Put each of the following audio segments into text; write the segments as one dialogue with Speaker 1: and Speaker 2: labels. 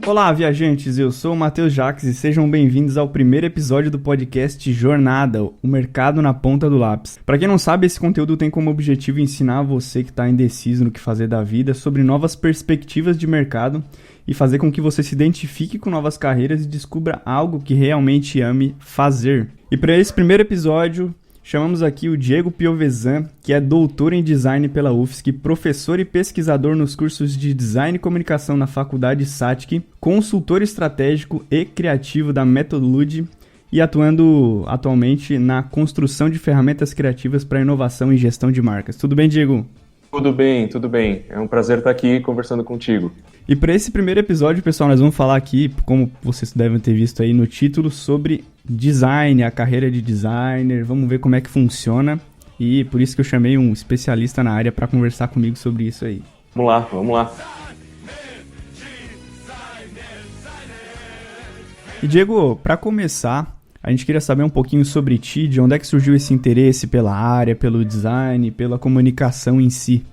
Speaker 1: Olá, viajantes, eu sou o Matheus Jacques e sejam bem-vindos ao primeiro episódio do podcast Jornada, o mercado na ponta do lápis. Para quem não sabe, esse conteúdo tem como objetivo ensinar você que está indeciso no que fazer da vida sobre novas perspectivas de mercado e fazer com que você se identifique com novas carreiras e descubra algo que realmente ame fazer. E para esse primeiro episódio, chamamos aqui o Diego Piovesan, que é doutor em design pela UFSC, professor e pesquisador nos cursos de design e comunicação na Faculdade SATIC, consultor estratégico e criativo da Metodology e atuando atualmente na construção de ferramentas criativas para inovação e gestão de marcas. Tudo bem, Diego?
Speaker 2: Tudo bem, tudo bem. É um prazer estar aqui conversando contigo.
Speaker 1: E para esse primeiro episódio, pessoal, nós vamos falar aqui, como vocês devem ter visto aí no título, sobre design, a carreira de designer. Vamos ver como é que funciona e por isso que eu chamei um especialista na área para conversar comigo sobre isso aí.
Speaker 2: Vamos lá.
Speaker 1: E Diego, para começar, a gente queria saber um pouquinho sobre ti, de onde é que surgiu esse interesse pela área, pelo design, pela comunicação em si.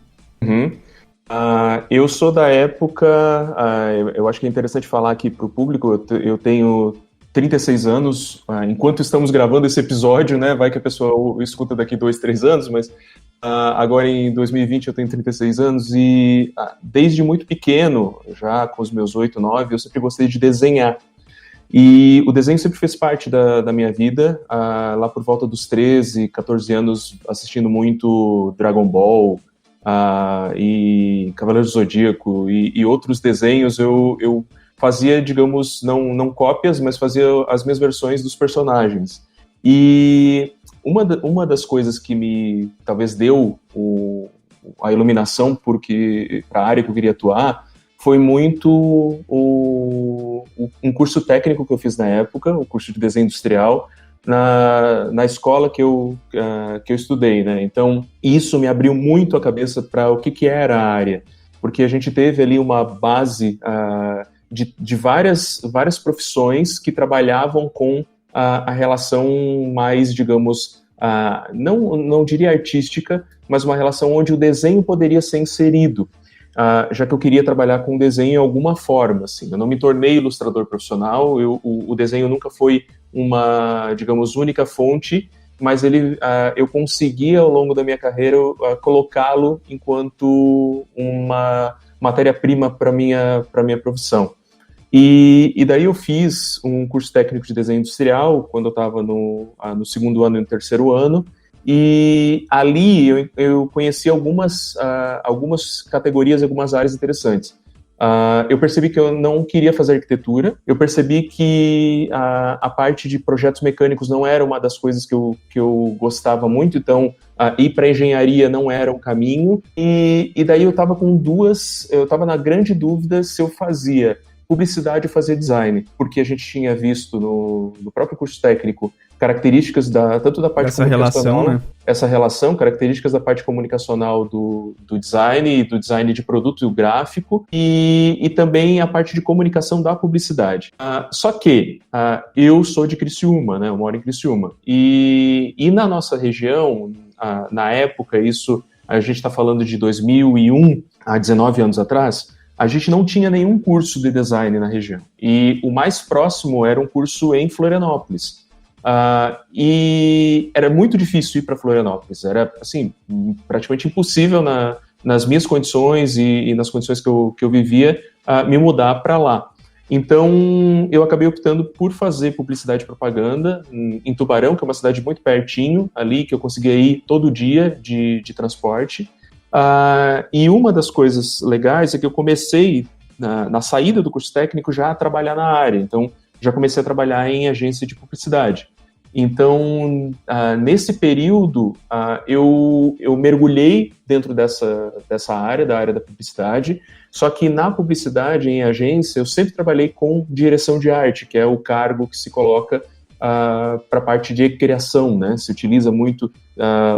Speaker 2: Eu sou da época, eu acho que é interessante falar aqui para o público, eu tenho 36 anos, enquanto estamos gravando esse episódio, né, vai que a pessoa escuta daqui 2, 3 anos, mas agora em 2020 eu tenho 36 anos e desde muito pequeno, já com os meus 8, 9, eu sempre gostei de desenhar. E o desenho sempre fez parte da minha vida, lá por volta dos 13, 14 anos, assistindo muito Dragon Ball e Cavaleiro do Zodíaco e outros desenhos, eu fazia, digamos, não cópias, mas fazia as minhas versões dos personagens. E uma das coisas que me, talvez, deu a iluminação para a área que eu queria atuar foi muito um curso técnico que eu fiz na época, o curso de desenho industrial, na escola que eu estudei, né? Então, isso me abriu muito a cabeça para o que era a área, porque a gente teve ali uma base de várias profissões que trabalhavam com a relação mais, digamos, não diria artística, mas uma relação onde o desenho poderia ser inserido. Já que eu queria trabalhar com desenho em alguma forma, assim. Eu não me tornei ilustrador profissional, o desenho nunca foi uma, digamos, única fonte, mas eu consegui, ao longo da minha carreira, colocá-lo enquanto uma matéria-prima para minha profissão. E daí eu fiz um curso técnico de desenho industrial, quando eu estava no segundo ano e no terceiro ano, e ali eu conheci algumas categorias, algumas áreas interessantes. Eu percebi que eu não queria fazer arquitetura, eu percebi que a parte de projetos mecânicos não era uma das coisas que eu gostava muito, então ir para engenharia não era um caminho, e daí eu estava na grande dúvida se eu fazia publicidade ou fazer design, porque a gente tinha visto no próprio curso técnico características tanto da parte comunicacional, essa relação, características da parte comunicacional do design e do design de produto e o gráfico, e também a parte de comunicação da publicidade. Só que eu sou de Criciúma, né? Eu moro em Criciúma, e na nossa região, na época, a gente está falando de 2001, há 19 anos atrás, a gente não tinha nenhum curso de design na região. E o mais próximo era um curso em Florianópolis. E era muito difícil ir para Florianópolis. Era, assim, praticamente impossível nas minhas condições e nas condições que eu vivia, me mudar para lá. Então, eu acabei optando por fazer publicidade e propaganda em Tubarão, que é uma cidade muito pertinho, ali, que eu conseguia ir todo dia de transporte. E uma das coisas legais é que eu comecei, na saída do curso técnico, já a trabalhar na área. Então, já comecei a trabalhar em agência de publicidade. Então, nesse período, eu mergulhei dentro dessa área, da área da publicidade, só que na publicidade, em agência, eu sempre trabalhei com direção de arte, que é o cargo que se coloca para a parte de criação, né? Se utiliza muito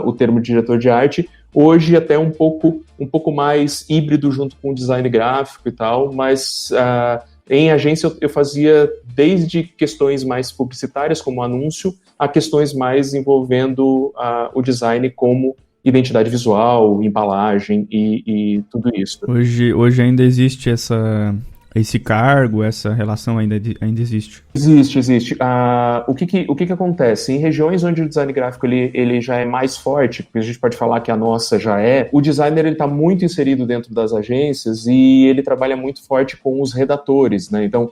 Speaker 2: o termo diretor de arte, hoje até um pouco mais híbrido junto com o design gráfico e tal, mas em agência eu fazia desde questões mais publicitárias, como anúncio, a questões mais envolvendo o design como identidade visual, embalagem e tudo isso.
Speaker 1: Hoje ainda existe essa Esse cargo, essa relação ainda existe?
Speaker 2: Existe. O que acontece? Em regiões onde o design gráfico ele já é mais forte, porque a gente pode falar que a nossa já é, o designer está muito inserido dentro das agências e ele trabalha muito forte com os redatores, né? Então,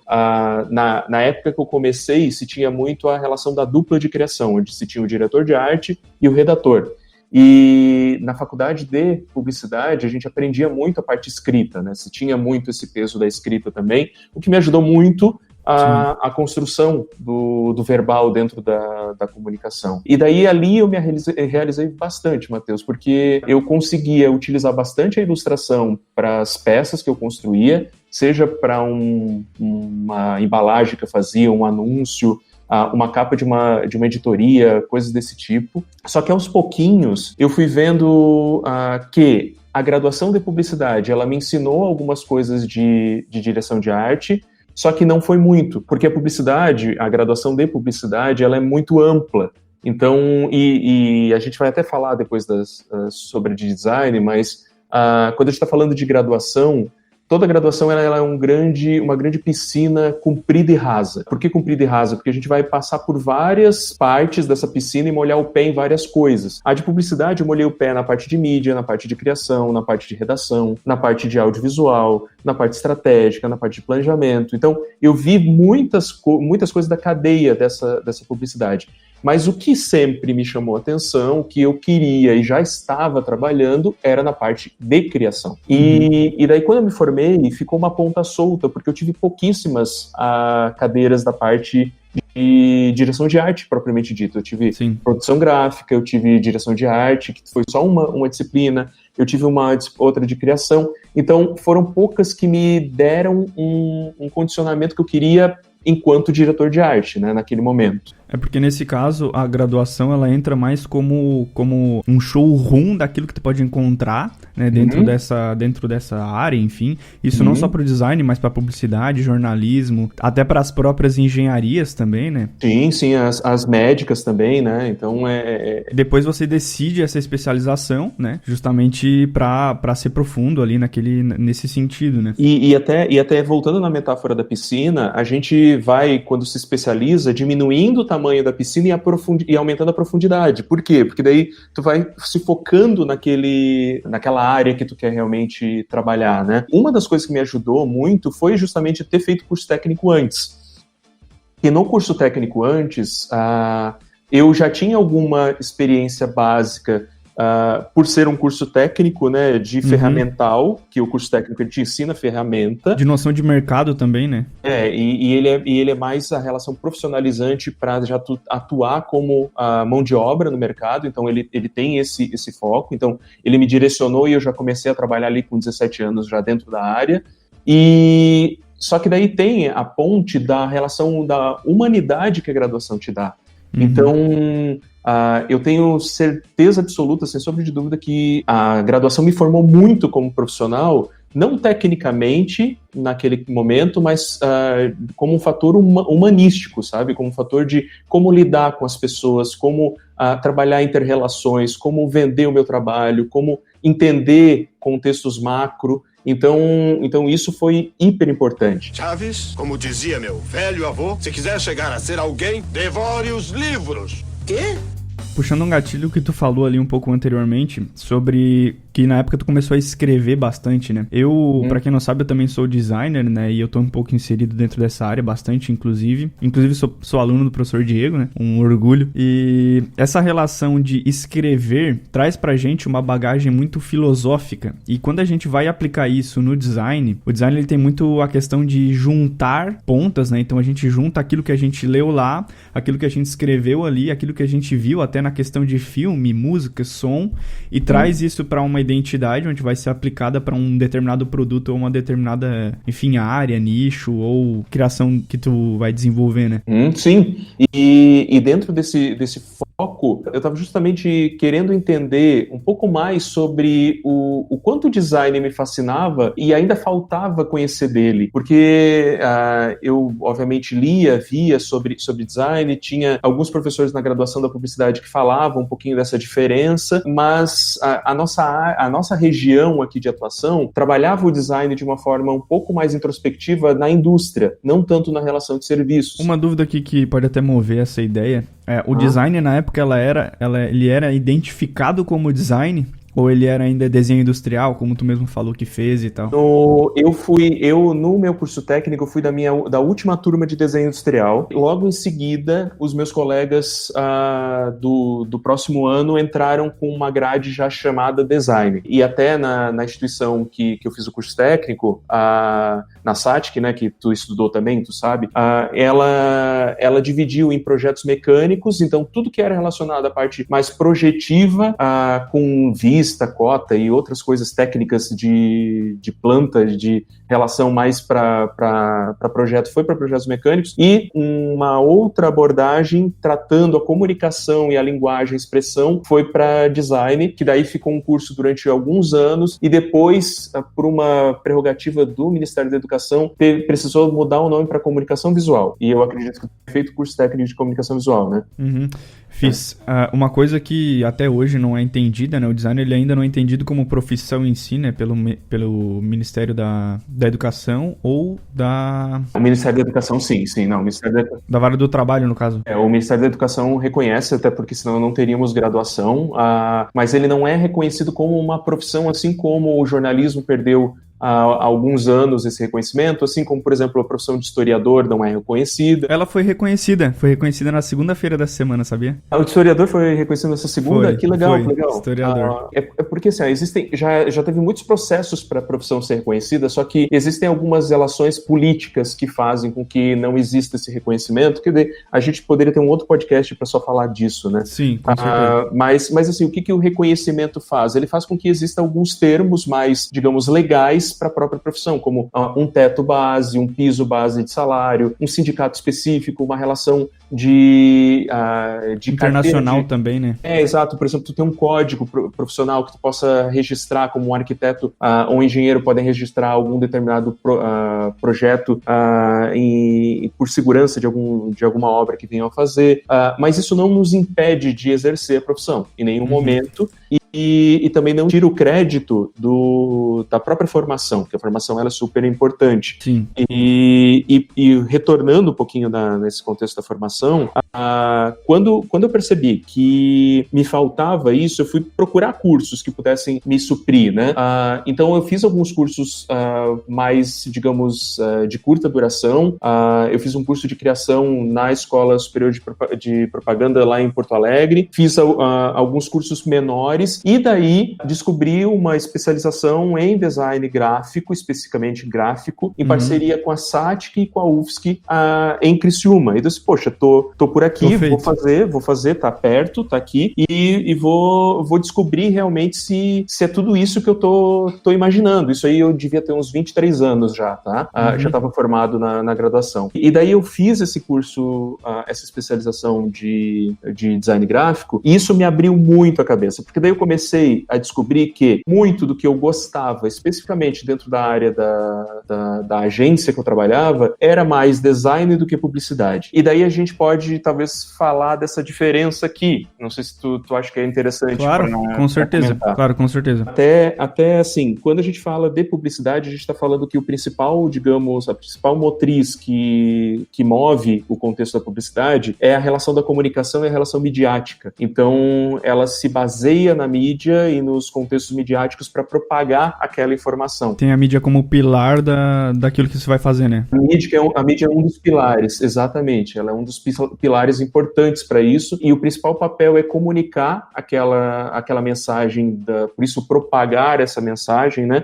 Speaker 2: na época que eu comecei, se tinha muito a relação da dupla de criação, onde se tinha o diretor de arte e o redator. E na faculdade de publicidade a gente aprendia muito a parte escrita, né? Se tinha muito esse peso da escrita também, o que me ajudou muito a construção do verbal dentro da comunicação. E daí ali eu me realizei bastante, Matheus, porque eu conseguia utilizar bastante a ilustração para as peças que eu construía, seja para uma embalagem que eu fazia, um anúncio, uma capa de uma editoria, coisas desse tipo. Só que aos pouquinhos eu fui vendo que a graduação de publicidade ela me ensinou algumas coisas de direção de arte, só que não foi muito, porque a graduação de publicidade ela é muito ampla. Então, e a gente vai até falar depois sobre design, mas quando a gente está falando de graduação, toda graduação ela é uma grande piscina comprida e rasa. Por que comprida e rasa? Porque a gente vai passar por várias partes dessa piscina e molhar o pé em várias coisas. A de publicidade eu molhei o pé na parte de mídia, na parte de criação, na parte de redação, na parte de audiovisual, na parte estratégica, na parte de planejamento. Então, eu vi muitas coisas da cadeia dessa publicidade. Mas o que sempre me chamou a atenção, o que eu queria e já estava trabalhando, era na parte de criação. E daí, quando eu me formei, ficou uma ponta solta, porque eu tive pouquíssimas cadeiras da parte de direção de arte, propriamente dito. Eu tive produção gráfica, eu tive direção de arte, que foi só uma disciplina, eu tive outra de criação. Então, foram poucas que me deram um condicionamento que eu queria enquanto diretor de arte, né, naquele momento.
Speaker 1: É porque nesse caso a graduação ela entra mais como um showroom daquilo que tu pode encontrar, né, dentro dessa área, enfim. Isso não só para o design, mas para publicidade, jornalismo, até para as próprias engenharias também, né?
Speaker 2: Sim, as médicas também, né? Então
Speaker 1: Depois você decide essa especialização, né, justamente para ser profundo ali nesse sentido, né?
Speaker 2: E até voltando na metáfora da piscina, a gente vai, quando se especializa, diminuindo o tamanho da piscina e aumentando a profundidade. Por quê? Porque daí tu vai se focando naquela área que tu quer realmente trabalhar, né? Uma das coisas que me ajudou muito foi justamente ter feito curso técnico antes. E no curso técnico antes, eu já tinha alguma experiência básica por ser um curso técnico, né, de ferramental, que o curso técnico ele te ensina ferramenta.
Speaker 1: De noção de mercado também, né?
Speaker 2: E ele é mais a relação profissionalizante para já atuar como mão de obra no mercado, então ele tem esse foco, então ele me direcionou e eu já comecei a trabalhar ali com 17 anos já dentro da área, só que daí tem a ponte da relação da humanidade que a graduação te dá. Então, eu tenho certeza absoluta, sem sombra de dúvida, que a graduação me formou muito como profissional, não tecnicamente naquele momento, mas como um fator humanístico, sabe? Como um fator de como lidar com as pessoas, como trabalhar inter-relações, como vender o meu trabalho, como entender contextos macro. Então isso foi hiper importante.
Speaker 3: Chaves, como dizia meu velho avô, se quiser chegar a ser alguém, devore os livros. Quê?
Speaker 1: Puxando um gatilho que tu falou ali um pouco anteriormente, sobre que na época tu começou a escrever bastante, né? Pra quem não sabe, eu também sou designer, né? E eu tô um pouco inserido dentro dessa área, bastante, inclusive. Inclusive, sou aluno do professor Diego, né? Um orgulho. E essa relação de escrever traz pra gente uma bagagem muito filosófica. E quando a gente vai aplicar isso no design, o design ele tem muito a questão de juntar pontas, né? Então a gente junta aquilo que a gente leu lá, aquilo que a gente escreveu ali, aquilo que a gente viu até na questão de filme, música, som, e traz isso para uma identidade onde vai ser aplicada para um determinado produto ou uma determinada, enfim, área, nicho ou criação que tu vai desenvolver, né?
Speaker 2: Sim, e dentro desse foco foco, eu estava justamente querendo entender um pouco mais sobre o quanto o design me fascinava e ainda faltava conhecer dele, porque eu, obviamente, via sobre design, tinha alguns professores na graduação da publicidade que falavam um pouquinho dessa diferença, mas a nossa região aqui de atuação trabalhava o design de uma forma um pouco mais introspectiva na indústria, não tanto na relação de serviços.
Speaker 1: Uma dúvida aqui que pode até mover essa ideia, o design na época ele era identificado como design ou ele era ainda desenho industrial, como tu mesmo falou que fez e tal?
Speaker 2: No meu curso técnico, eu fui da última turma de desenho industrial. Logo em seguida, os meus colegas do próximo ano entraram com uma grade já chamada design. E até na instituição que eu fiz o curso técnico, na SATIC, né, que tu estudou também, tu sabe, ela dividiu em projetos mecânicos, então tudo que era relacionado à parte mais projetiva, com vista, cota e outras coisas técnicas de planta, de relação mais para projeto, foi para projetos mecânicos, e uma outra abordagem tratando a comunicação e a linguagem, a expressão, foi para design, que daí ficou um curso durante alguns anos, e depois, por uma prerrogativa do Ministério da Educação, precisou mudar o nome para comunicação visual, e eu acredito que foi feito curso técnico de comunicação visual, né?
Speaker 1: Uhum. Fiz. Uma coisa que até hoje não é entendida, né? O design ele ainda não é entendido como profissão em si, né? Pelo Ministério da Educação ou da...
Speaker 2: O Ministério da Educação, sim. Não, o Ministério
Speaker 1: da Vara do Trabalho, no caso.
Speaker 2: O Ministério da Educação reconhece, até porque senão não teríamos graduação, mas ele não é reconhecido como uma profissão, assim como o jornalismo perdeu há alguns anos esse reconhecimento, assim como, por exemplo, a profissão de historiador não é reconhecida.
Speaker 1: Ela foi reconhecida na segunda-feira dessa semana, sabia?
Speaker 2: O historiador foi reconhecido nessa segunda? Que legal, que legal.
Speaker 1: Historiador.
Speaker 2: É porque, assim, já teve muitos processos para a profissão ser reconhecida, só que existem algumas relações políticas que fazem com que não exista esse reconhecimento, que a gente poderia ter um outro podcast para só falar disso, né?
Speaker 1: Sim, com certeza.
Speaker 2: Mas assim, o que o reconhecimento faz? Ele faz com que existam alguns termos mais, digamos, legais para a própria profissão, como um teto base, um piso base de salário, um sindicato específico, uma relação de
Speaker 1: internacional também, né?
Speaker 2: Exato. Por exemplo, tu tem um código profissional que tu possa registrar, como um arquiteto ou um engenheiro podem registrar algum determinado projeto por segurança de alguma obra que venham a fazer, mas isso não nos impede de exercer a profissão em nenhum momento. E também não tira o crédito da própria formação, porque a formação ela é super importante.
Speaker 1: Sim.
Speaker 2: E retornando um pouquinho nesse contexto da formação, quando eu percebi que me faltava isso, eu fui procurar cursos que pudessem me suprir, né? Então eu fiz alguns cursos mais, digamos, de curta duração. Eu fiz um curso de criação na Escola Superior de Propaganda lá em Porto Alegre, fiz alguns cursos menores, e daí descobri uma especialização em design gráfico, especificamente gráfico, em parceria com a SATIC e com a UFSC em Criciúma. E eu disse, poxa, tô por aqui, vou fazer, tá perto, tá aqui, e vou descobrir realmente se é tudo isso que eu tô imaginando. Isso aí eu devia ter uns 23 anos já, tá? Já estava formado na graduação. E daí eu fiz esse curso, essa especialização de design gráfico, e isso me abriu muito a cabeça, porque daí eu comecei a descobrir que muito do que eu gostava, especificamente dentro da área da agência que eu trabalhava, era mais design do que publicidade. E daí a gente pode, talvez, falar dessa diferença aqui. Não sei se tu acha que é interessante.
Speaker 1: Claro, com certeza. Claro, com certeza.
Speaker 2: Até assim, quando a gente fala de publicidade, a gente está falando que o principal, digamos, a principal motriz que move o contexto da publicidade é a relação da comunicação e a relação midiática. Então, ela se baseia na mídia e nos contextos midiáticos para propagar aquela informação.
Speaker 1: Tem a mídia como pilar daquilo que você vai fazer, né?
Speaker 2: A mídia é um dos pilares, exatamente. Ela é um dos pilares importantes para isso, e o principal papel é comunicar aquela mensagem, por isso propagar essa mensagem, né?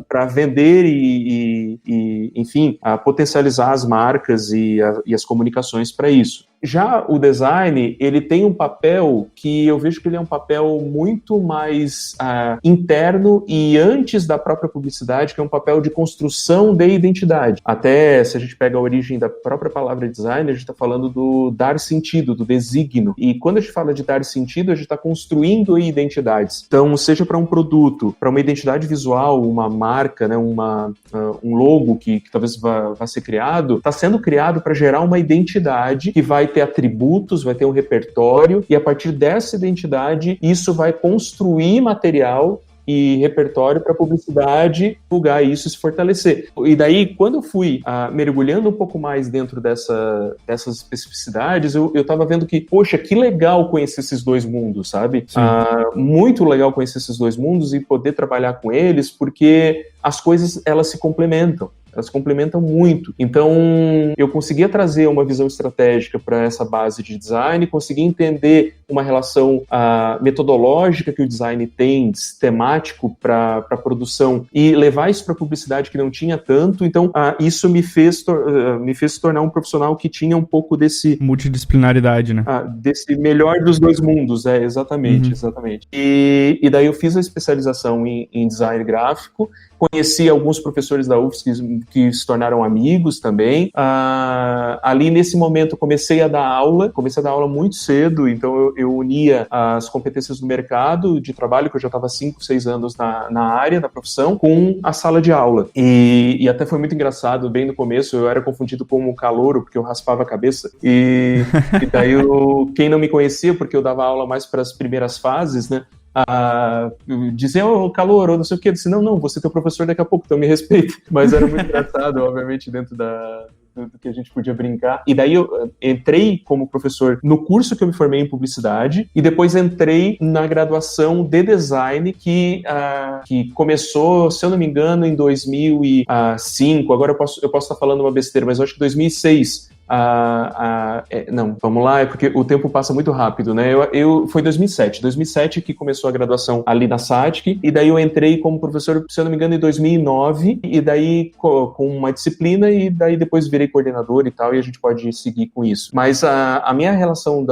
Speaker 2: Para vender e enfim, potencializar as marcas e as comunicações para isso. Já o design, ele tem um papel que eu vejo que ele é um papel muito mais interno e antes da própria publicidade, que é um papel de construção de identidade. Até, se a gente pega a origem da própria palavra design, a gente está falando do dar sentido, do designo. E quando a gente fala de dar sentido, a gente está construindo identidades. Então, seja para um produto, para uma identidade visual, uma marca, né, um logo que talvez vá ser criado, está sendo criado para gerar uma identidade que vai ter atributos, vai ter um repertório, e a partir dessa identidade, isso vai construir material e repertório para a publicidade divulgar isso e se fortalecer. E daí, quando eu fui mergulhando um pouco mais dentro dessas especificidades, eu estava vendo que, poxa, que legal conhecer esses dois mundos, sabe? Muito legal conhecer esses dois mundos e poder trabalhar com eles, porque as coisas, elas se complementam. Elas complementam muito. Então, eu conseguia trazer uma visão estratégica para essa base de design, conseguia entender uma relação metodológica que o design tem, sistemático para a produção, e levar isso para a publicidade que não tinha tanto. Então, isso me fez se tornar um profissional que tinha um pouco desse...
Speaker 1: multidisciplinaridade, né?
Speaker 2: Desse melhor dos dois mundos, exatamente. E daí eu fiz a especialização em design gráfico, conheci alguns professores da UFSC que se tornaram amigos também. Ali, nesse momento, comecei a dar aula muito cedo, então eu unia as competências do mercado de trabalho, que eu já estava 5, 6 anos na área, na profissão, com a sala de aula. E até foi muito engraçado, bem no começo, eu era confundido como calouro, porque eu raspava a cabeça. E daí, quem não me conhecia, porque eu dava aula mais para as primeiras fases, né? Dizer, calor, ou não sei o que, eu disse, não, você é teu professor daqui a pouco, então me respeita. Mas era muito engraçado, obviamente, dentro do que a gente podia brincar. E daí eu entrei como professor no curso que eu me formei em publicidade, e depois entrei na graduação de design que começou, se eu não me engano, em 2005. Agora eu posso estar falando uma besteira, mas eu acho que 2006. Não, vamos lá, é porque o tempo passa muito rápido, né? Foi 2007 que começou a graduação ali na SATIC, e daí eu entrei como professor, se eu não me engano, em 2009, e daí com uma disciplina, e daí depois virei coordenador e tal, e a gente pode seguir com isso. Mas a minha relação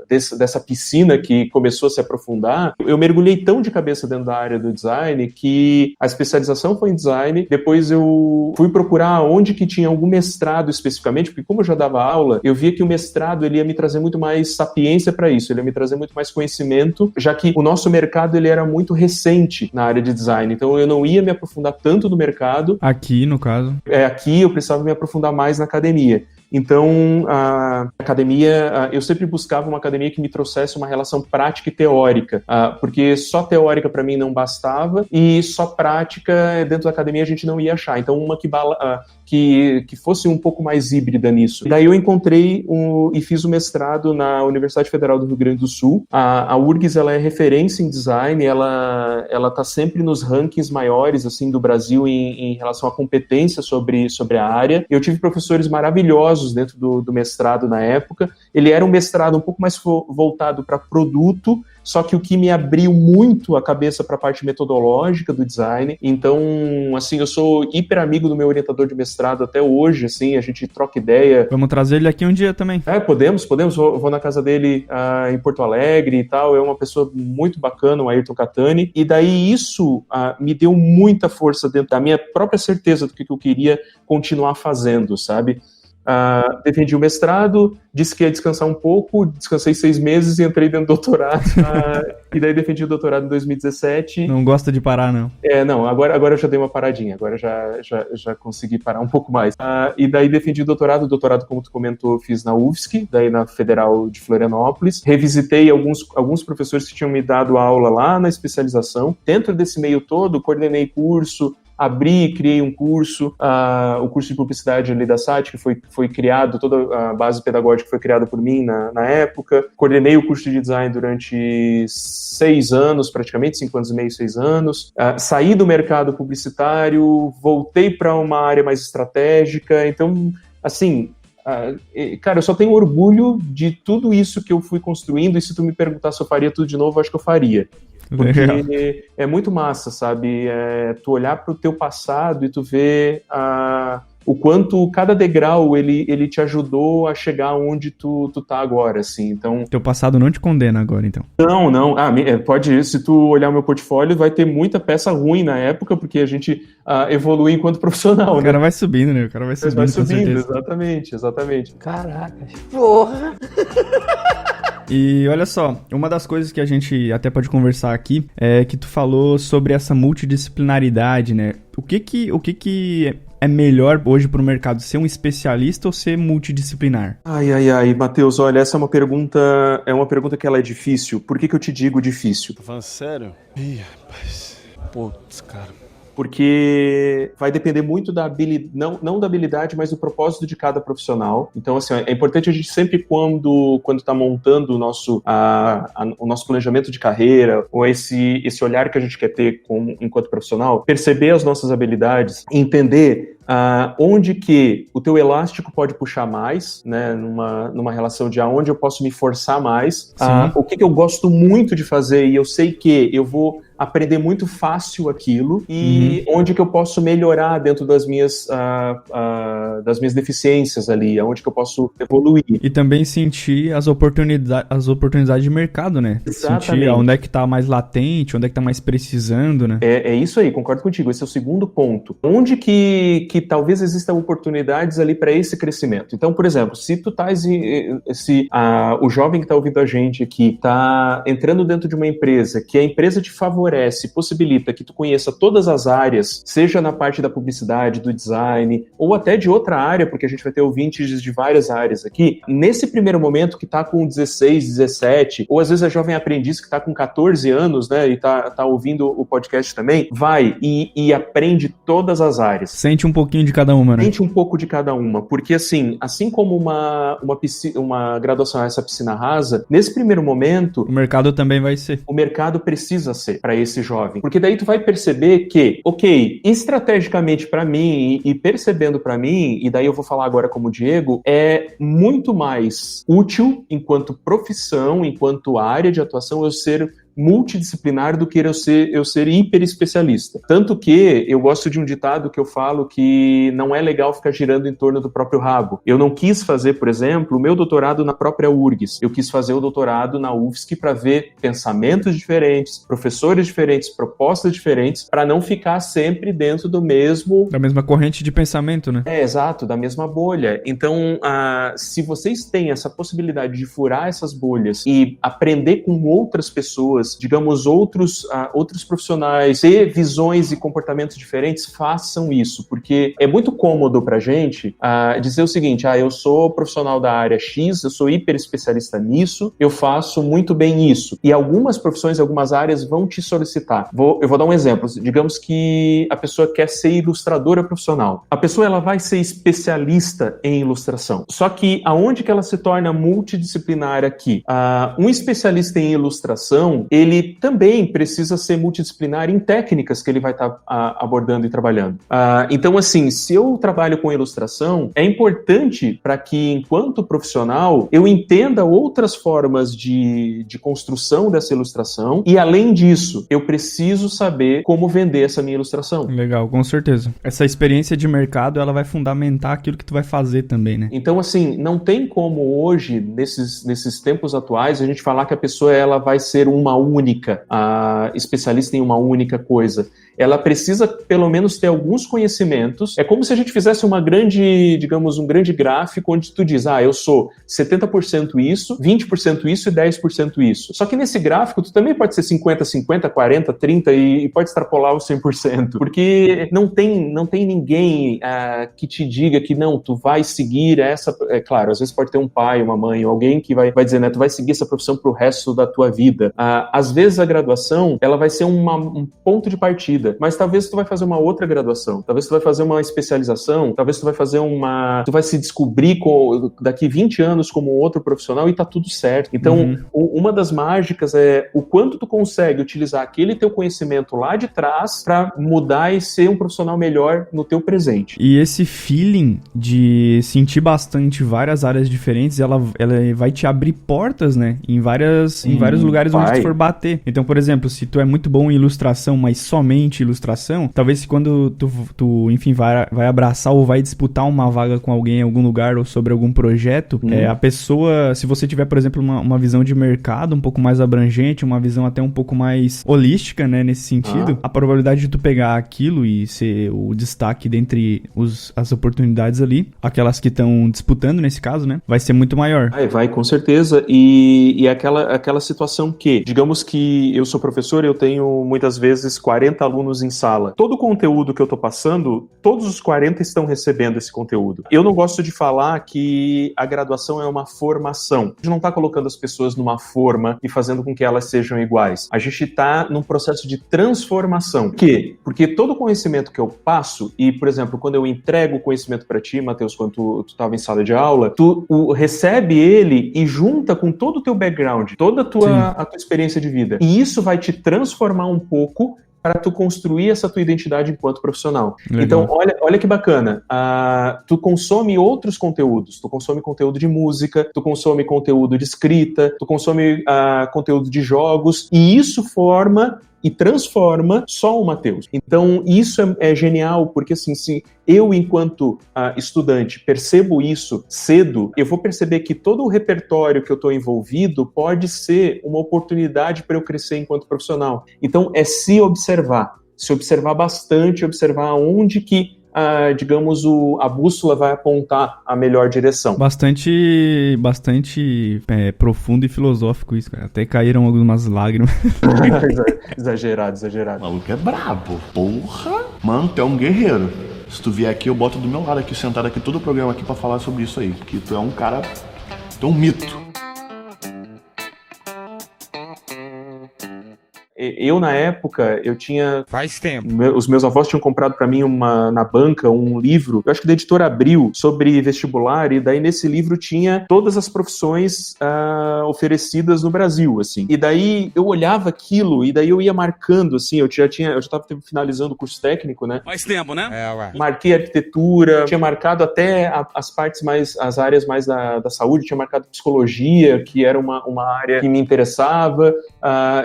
Speaker 2: dessa piscina que começou a se aprofundar, eu mergulhei tão de cabeça dentro da área do design que a especialização foi em design, depois eu fui procurar onde que tinha algum mestrado especificamente, porque como eu já dava aula, eu via que o mestrado ele ia me trazer muito mais sapiência para isso, ele ia me trazer muito mais conhecimento, já que o nosso mercado ele era muito recente na área de design, então eu não ia me aprofundar tanto no mercado.
Speaker 1: Aqui, no caso.
Speaker 2: Aqui eu precisava me aprofundar mais na academia. Então, a academia, eu sempre buscava uma academia que me trouxesse uma relação prática e teórica, porque só teórica para mim não bastava, e só prática dentro da academia a gente não ia achar. Então, uma que fosse um pouco mais híbrida nisso. Daí eu encontrei e fiz o mestrado na Universidade Federal do Rio Grande do Sul. A URGS, ela é referência em design, ela tá sempre nos rankings maiores, assim, do Brasil em relação à competência sobre a área. Eu tive professores maravilhosos dentro do mestrado na época. Ele era um mestrado um pouco mais voltado para produto, só que o que me abriu muito a cabeça para a parte metodológica do design. Então, assim, eu sou hiper amigo do meu orientador de mestrado até hoje, assim, a gente troca ideia.
Speaker 1: Vamos trazer ele aqui um dia também.
Speaker 2: Podemos, vou na casa dele em Porto Alegre e tal, é uma pessoa muito bacana, o Ayrton Catani, e daí isso me deu muita força dentro da minha própria certeza do que eu queria continuar fazendo, sabe? Defendi o mestrado, disse que ia descansar um pouco, descansei 6 meses e entrei dentro do doutorado, e daí defendi o doutorado em 2017.
Speaker 1: Não gosta de parar, não?
Speaker 2: Não, agora eu já dei uma paradinha, agora já consegui parar um pouco mais. E daí defendi o doutorado, como tu comentou, fiz na UFSC, daí na Federal de Florianópolis, revisitei alguns professores que tinham me dado aula lá na especialização. Dentro desse meio todo, coordenei curso, abri e criei um curso, o curso de publicidade ali da SAT, que foi criado, toda a base pedagógica foi criada por mim na época. Coordenei o curso de design durante 6 anos, praticamente, 5 anos e meio, 6 anos. Saí do mercado publicitário, voltei para uma área mais estratégica. Então, assim, cara, eu só tenho orgulho de tudo isso que eu fui construindo, e se tu me perguntar se eu faria tudo de novo, eu acho que eu faria. Porque é muito massa, sabe? Tu olhar para o teu passado e tu ver o quanto cada degrau ele te ajudou a chegar onde tu tá agora, assim. Então...
Speaker 1: Teu passado não te condena agora, então.
Speaker 2: Não. Pode ir. Se tu olhar o meu portfólio, vai ter muita peça ruim na época, porque a gente evolui enquanto profissional, né?
Speaker 1: O cara vai subindo, né? O cara vai subindo,
Speaker 2: vai subindo, exatamente.
Speaker 4: Caraca, porra!
Speaker 1: E olha só, uma das coisas que a gente até pode conversar aqui é que tu falou sobre essa multidisciplinaridade, né? O que é melhor hoje para o mercado, ser um especialista ou ser multidisciplinar?
Speaker 2: Ai, Matheus, olha, essa é uma pergunta que ela é difícil. Por que eu te digo difícil?
Speaker 5: Tá falando sério? Ih, rapaz. Putz, cara.
Speaker 2: Porque vai depender muito da habilidade, não da habilidade, mas do propósito de cada profissional. Então, assim, é importante a gente sempre, quando está montando o nosso planejamento de carreira, ou esse olhar que a gente quer ter enquanto profissional, perceber as nossas habilidades, entender onde que o teu elástico pode puxar mais, né, numa relação de aonde eu posso me forçar mais, o que eu gosto muito de fazer e eu sei que eu vou aprender muito fácil aquilo e onde que eu posso melhorar dentro das minhas deficiências ali, onde que eu posso evoluir.
Speaker 1: E também sentir as oportunidades de mercado, né?
Speaker 2: Exatamente.
Speaker 1: Sentir onde é que tá mais latente, onde é que tá mais precisando, né?
Speaker 2: É isso aí, concordo contigo, esse é o segundo ponto. Onde que talvez existam oportunidades ali para esse crescimento. Então, por exemplo, se o jovem que está ouvindo a gente aqui está entrando dentro de uma empresa, que a empresa te favorece, possibilita que tu conheça todas as áreas, seja na parte da publicidade, do design, ou até de outra área, porque a gente vai ter ouvintes de várias áreas aqui, nesse primeiro momento que está com 16, 17, ou às vezes a jovem aprendiz que está com 14 anos, né, e está ouvindo o podcast também, vai e aprende todas as áreas.
Speaker 1: Sente um pouquinho de cada uma, né?
Speaker 2: Sente um pouco de cada uma, porque assim como uma graduação essa piscina rasa, nesse primeiro momento...
Speaker 1: O mercado também vai ser.
Speaker 2: O mercado precisa ser para esse jovem, porque daí tu vai perceber que, ok, estrategicamente para mim e percebendo para mim, e daí eu vou falar agora como Diego, é muito mais útil enquanto profissão, enquanto área de atuação, eu ser multidisciplinar do que eu ser hiper especialista. Tanto que eu gosto de um ditado que eu falo que não é legal ficar girando em torno do próprio rabo. Eu não quis fazer, por exemplo, o meu doutorado na própria URGS. Eu quis fazer o doutorado na UFSC para ver pensamentos diferentes, professores diferentes, propostas diferentes, para não ficar sempre dentro da mesma
Speaker 1: corrente de pensamento, né?
Speaker 2: Exato, da mesma bolha. Então, se vocês têm essa possibilidade de furar essas bolhas e aprender com outras pessoas, digamos, outros profissionais, ter visões e comportamentos diferentes, façam isso, porque é muito cômodo pra gente dizer o seguinte, eu sou profissional da área X, eu sou hiper especialista nisso, eu faço muito bem isso. E algumas profissões, algumas áreas vão te solicitar. Eu vou dar um exemplo. Digamos que a pessoa quer ser ilustradora profissional. A pessoa ela vai ser especialista em ilustração. Só que aonde que ela se torna multidisciplinar aqui? Um especialista em ilustração, ele também precisa ser multidisciplinar em técnicas que ele vai estar abordando e trabalhando. Então, assim, se eu trabalho com ilustração, é importante para que, enquanto profissional, eu entenda outras formas de construção dessa ilustração e, além disso, eu preciso saber como vender essa minha ilustração.
Speaker 1: Legal, com certeza. Essa experiência de mercado, ela vai fundamentar aquilo que tu vai fazer também, né?
Speaker 2: Então, assim, não tem como hoje, nesses tempos atuais, a gente falar que a pessoa ela vai ser uma única, especialista em uma única coisa. Ela precisa, pelo menos, ter alguns conhecimentos. É como se a gente fizesse um grande gráfico onde tu diz, eu sou 70% isso, 20% isso e 10% isso. Só que nesse gráfico, tu também pode ser 50, 50, 40, 30 e pode extrapolar os 100%. Porque não tem ninguém que te diga que não, tu vai seguir essa... É claro, às vezes pode ter um pai, uma mãe, ou alguém que vai dizer, né, tu vai seguir essa profissão pro resto da tua vida. Às vezes a graduação, ela vai ser um ponto de partida, mas talvez tu vai fazer uma outra graduação, talvez tu vai fazer uma especialização, talvez tu vai se descobrir daqui 20 anos como outro profissional e tá tudo certo. Então, uma das mágicas é o quanto tu consegue utilizar aquele teu conhecimento lá de trás para mudar e ser um profissional melhor no teu presente.
Speaker 1: E esse feeling de sentir bastante várias áreas diferentes, ela vai te abrir portas, né? Em vários lugares onde tu for bater. Então, por exemplo, se tu é muito bom em ilustração, mas somente curte ilustração, talvez quando tu enfim, vai abraçar ou vai disputar uma vaga com alguém em algum lugar ou sobre algum projeto, a pessoa, se você tiver, por exemplo, uma visão de mercado um pouco mais abrangente, uma visão até um pouco mais holística, né, nesse sentido, a probabilidade de tu pegar aquilo e ser o destaque dentre as oportunidades ali, aquelas que estão disputando nesse caso, né, vai ser muito maior.
Speaker 2: Vai, com certeza. E aquela situação que, digamos que eu sou professor, eu tenho muitas vezes 40 alunos em sala. Todo o conteúdo que eu tô passando, todos os 40 estão recebendo esse conteúdo. Eu não gosto de falar que a graduação é uma formação. A gente não tá colocando as pessoas numa forma e fazendo com que elas sejam iguais. A gente tá num processo de transformação. Por quê? Porque todo o conhecimento que eu passo, e, por exemplo, quando eu entrego o conhecimento para ti, Matheus, quando tu tava em sala de aula, tu recebe ele e junta com todo o teu background, toda a tua experiência de vida. E isso vai te transformar um pouco para tu construir essa tua identidade enquanto profissional. Legal. Então, olha que bacana. Tu consome outros conteúdos. Tu consome conteúdo de música, tu consome conteúdo de escrita, tu consome conteúdo de jogos, e isso forma e transforma só o Matheus. Então, isso é genial, porque assim, se eu, enquanto estudante, percebo isso cedo, eu vou perceber que todo o repertório que eu estou envolvido pode ser uma oportunidade para eu crescer enquanto profissional. Então, é se observar bastante, observar onde que digamos, a bússola vai apontar a melhor direção.
Speaker 1: Bastante profundo e filosófico isso, cara. Até caíram algumas lágrimas.
Speaker 2: Exagerado.
Speaker 5: O maluco é brabo. Porra! Mano, tu é um guerreiro. Se tu vier aqui, eu boto do meu lado aqui, sentado aqui, todo o programa aqui pra falar sobre isso aí. Porque tu é um cara... Tu é um mito.
Speaker 2: Eu, na época, eu tinha...
Speaker 4: Faz tempo.
Speaker 2: Os meus avós tinham comprado pra mim na banca um livro, eu acho que da editora Abril, sobre vestibular, e daí nesse livro tinha todas as profissões oferecidas no Brasil, assim. E daí eu olhava aquilo, e daí eu ia marcando, assim, eu já tava finalizando o curso técnico, né?
Speaker 4: Faz tempo, né?
Speaker 2: Marquei arquitetura, tinha marcado até as áreas mais da saúde, tinha marcado psicologia, que era uma área que me interessava,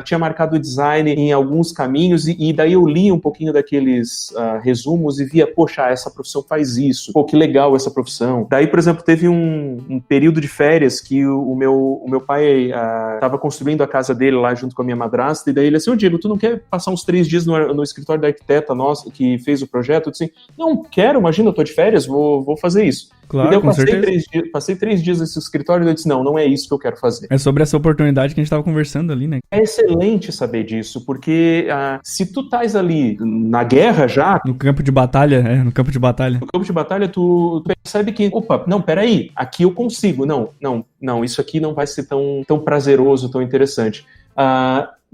Speaker 2: tinha marcado design em alguns caminhos, e daí eu li um pouquinho daqueles resumos e via, poxa, essa profissão faz isso, pô, que legal essa profissão. Daí, por exemplo, teve um período de férias que o meu pai estava construindo a casa dele lá junto com a minha madrasta, e daí ele assim, Diego, tu não quer passar uns 3 dias no escritório da arquiteta nossa que fez o projeto? Eu disse assim, não quero, imagina, eu tô de férias, vou fazer isso.
Speaker 1: Claro,
Speaker 2: e daí
Speaker 1: eu
Speaker 2: passei 3 dias nesse escritório e eu disse, não é isso que eu quero fazer.
Speaker 1: É sobre essa oportunidade que a gente tava conversando ali, né?
Speaker 2: É excelente saber disso, porque se tu estás ali na guerra já...
Speaker 1: No campo de batalha, No campo de batalha,
Speaker 2: tu percebe que, opa, não, peraí, aqui eu consigo. Não, isso aqui não vai ser tão prazeroso, tão interessante.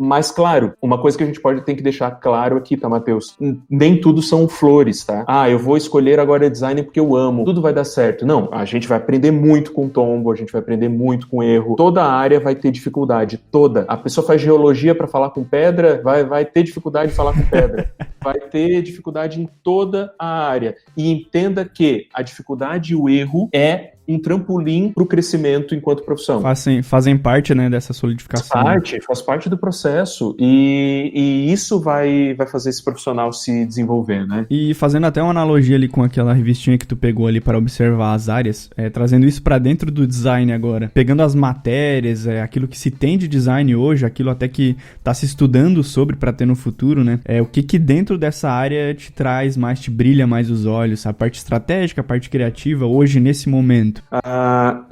Speaker 2: Mas, claro, uma coisa que a gente tem que deixar claro aqui, tá, Matheus? Nem tudo são flores, tá? Eu vou escolher agora design porque eu amo. Tudo vai dar certo. Não, a gente vai aprender muito com tombo, a gente vai aprender muito com erro. Toda a área vai ter dificuldade, toda. A pessoa faz geologia para falar com pedra, vai ter dificuldade de falar com pedra. Vai ter dificuldade em toda a área. E entenda que a dificuldade e o erro é um trampolim para o crescimento enquanto profissão.
Speaker 1: Fazem parte, né, dessa solidificação.
Speaker 2: Faz parte do processo, e isso vai fazer esse profissional se desenvolver, né?
Speaker 1: E fazendo até uma analogia ali com aquela revistinha que tu pegou ali para observar as áreas, trazendo isso para dentro do design agora, pegando as matérias, aquilo que se tem de design hoje, aquilo até que tá se estudando sobre para ter no futuro, né? O que dentro dessa área te traz mais, te brilha mais os olhos, a parte estratégica, a parte criativa, hoje, nesse momento?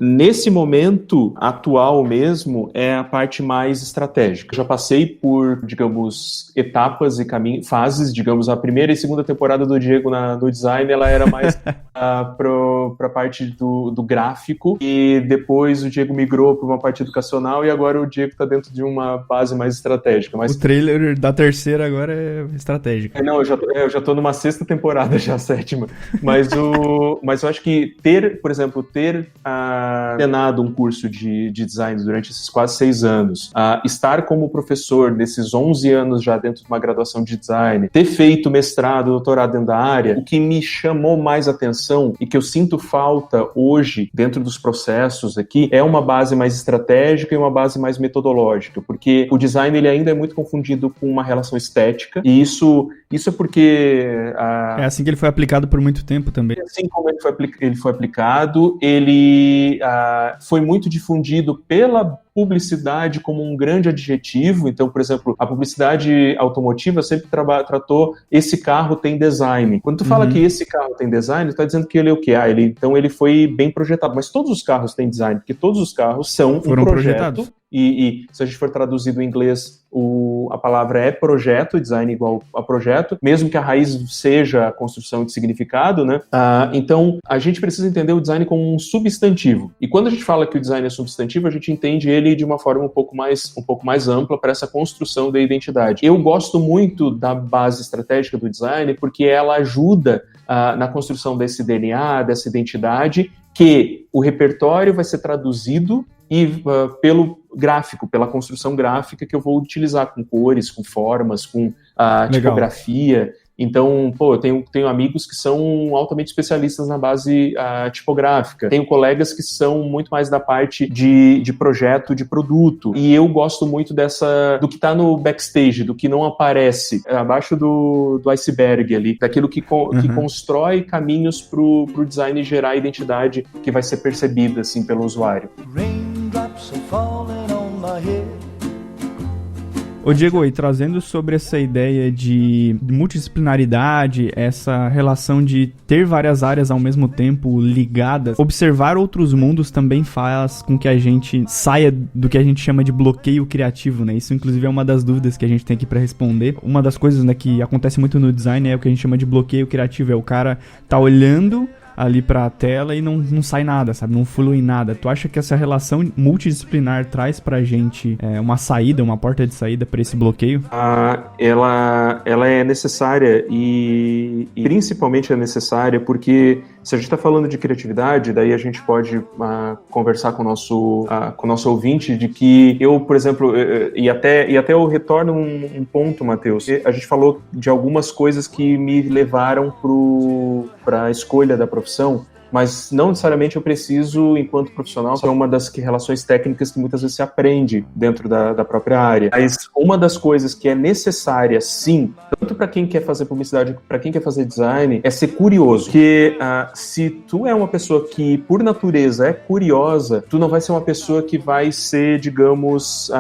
Speaker 2: Nesse momento atual mesmo, é a parte mais estratégica. Eu já passei por, digamos, etapas e fases, digamos, a primeira e segunda temporada do Diego no design, ela era mais para a parte do gráfico, e depois o Diego migrou para uma parte educacional, e agora o Diego está dentro de uma base mais estratégica. Mas...
Speaker 1: O trailer da terceira agora é estratégica.
Speaker 2: Não, eu já tô numa 6ª temporada, já a 7ª. Mas eu acho que por exemplo, ter coordenado um curso de design durante esses quase 6 anos, estar como professor nesses 11 anos já dentro de uma graduação de design, ter feito mestrado, doutorado dentro da área, o que me chamou mais atenção e que eu sinto falta hoje dentro dos processos aqui é uma base mais estratégica e uma base mais metodológica, porque o design ele ainda é muito confundido com uma relação estética, e isso é porque...
Speaker 1: É assim que ele foi aplicado por muito tempo também.
Speaker 2: Assim como ele foi aplicado, ele foi muito difundido pela publicidade como um grande adjetivo. Então, por exemplo, a publicidade automotiva sempre tratou esse carro tem design. Quando tu fala que esse carro tem design, tu tá dizendo que ele é o quê? Então ele foi bem projetado. Mas todos os carros têm design, porque todos os carros são
Speaker 1: Foram
Speaker 2: um projeto.
Speaker 1: projetados.
Speaker 2: E se a gente for traduzir do inglês, a palavra é projeto, design igual a projeto, mesmo que a raiz seja a construção de significado, né? Então, a gente precisa entender o design como um substantivo. E quando a gente fala que o design é substantivo, a gente entende ele de uma forma um pouco mais ampla para essa construção da identidade. Eu gosto muito da base estratégica do design porque ela ajuda na construção desse DNA, dessa identidade, que o repertório vai ser traduzido pelo gráfico, pela construção gráfica que eu vou utilizar com cores, com formas, com tipografia. Então, eu tenho amigos que são altamente especialistas na base tipográfica. Tenho colegas que são muito mais da parte de projeto, de produto. E eu gosto muito do que está no backstage, do que não aparece abaixo do iceberg ali, daquilo que constrói caminhos para o design gerar a identidade que vai ser percebida assim, pelo usuário.
Speaker 6: Raindrops are falling on my head.
Speaker 1: Ô Diego, e trazendo sobre essa ideia de multidisciplinaridade, essa relação de ter várias áreas ao mesmo tempo ligadas, observar outros mundos também faz com que a gente saia do que a gente chama de bloqueio criativo, né? Isso, inclusive, é uma das dúvidas que a gente tem aqui para responder. Uma das coisas, né, que acontece muito no design é o que a gente chama de bloqueio criativo. É o cara tá olhando ali pra tela e não sai nada, sabe? Não flui nada. Tu acha que essa relação multidisciplinar traz pra gente uma saída, uma porta de saída pra esse bloqueio?
Speaker 2: Ela é necessária e principalmente é necessária porque se a gente tá falando de criatividade, daí a gente pode conversar com o nosso ouvinte de que eu, por exemplo, e até eu retorno um ponto, Matheus. A gente falou de algumas coisas que me levaram para a escolha da profissão, mas não necessariamente eu preciso, enquanto profissional, ser uma das relações técnicas que muitas vezes se aprende dentro da própria área. Mas uma das coisas que é necessária, sim, tanto para quem quer fazer publicidade, para quem quer fazer design, é ser curioso. Porque se tu é uma pessoa que, por natureza, é curiosa, tu não vai ser uma pessoa que vai ser, digamos,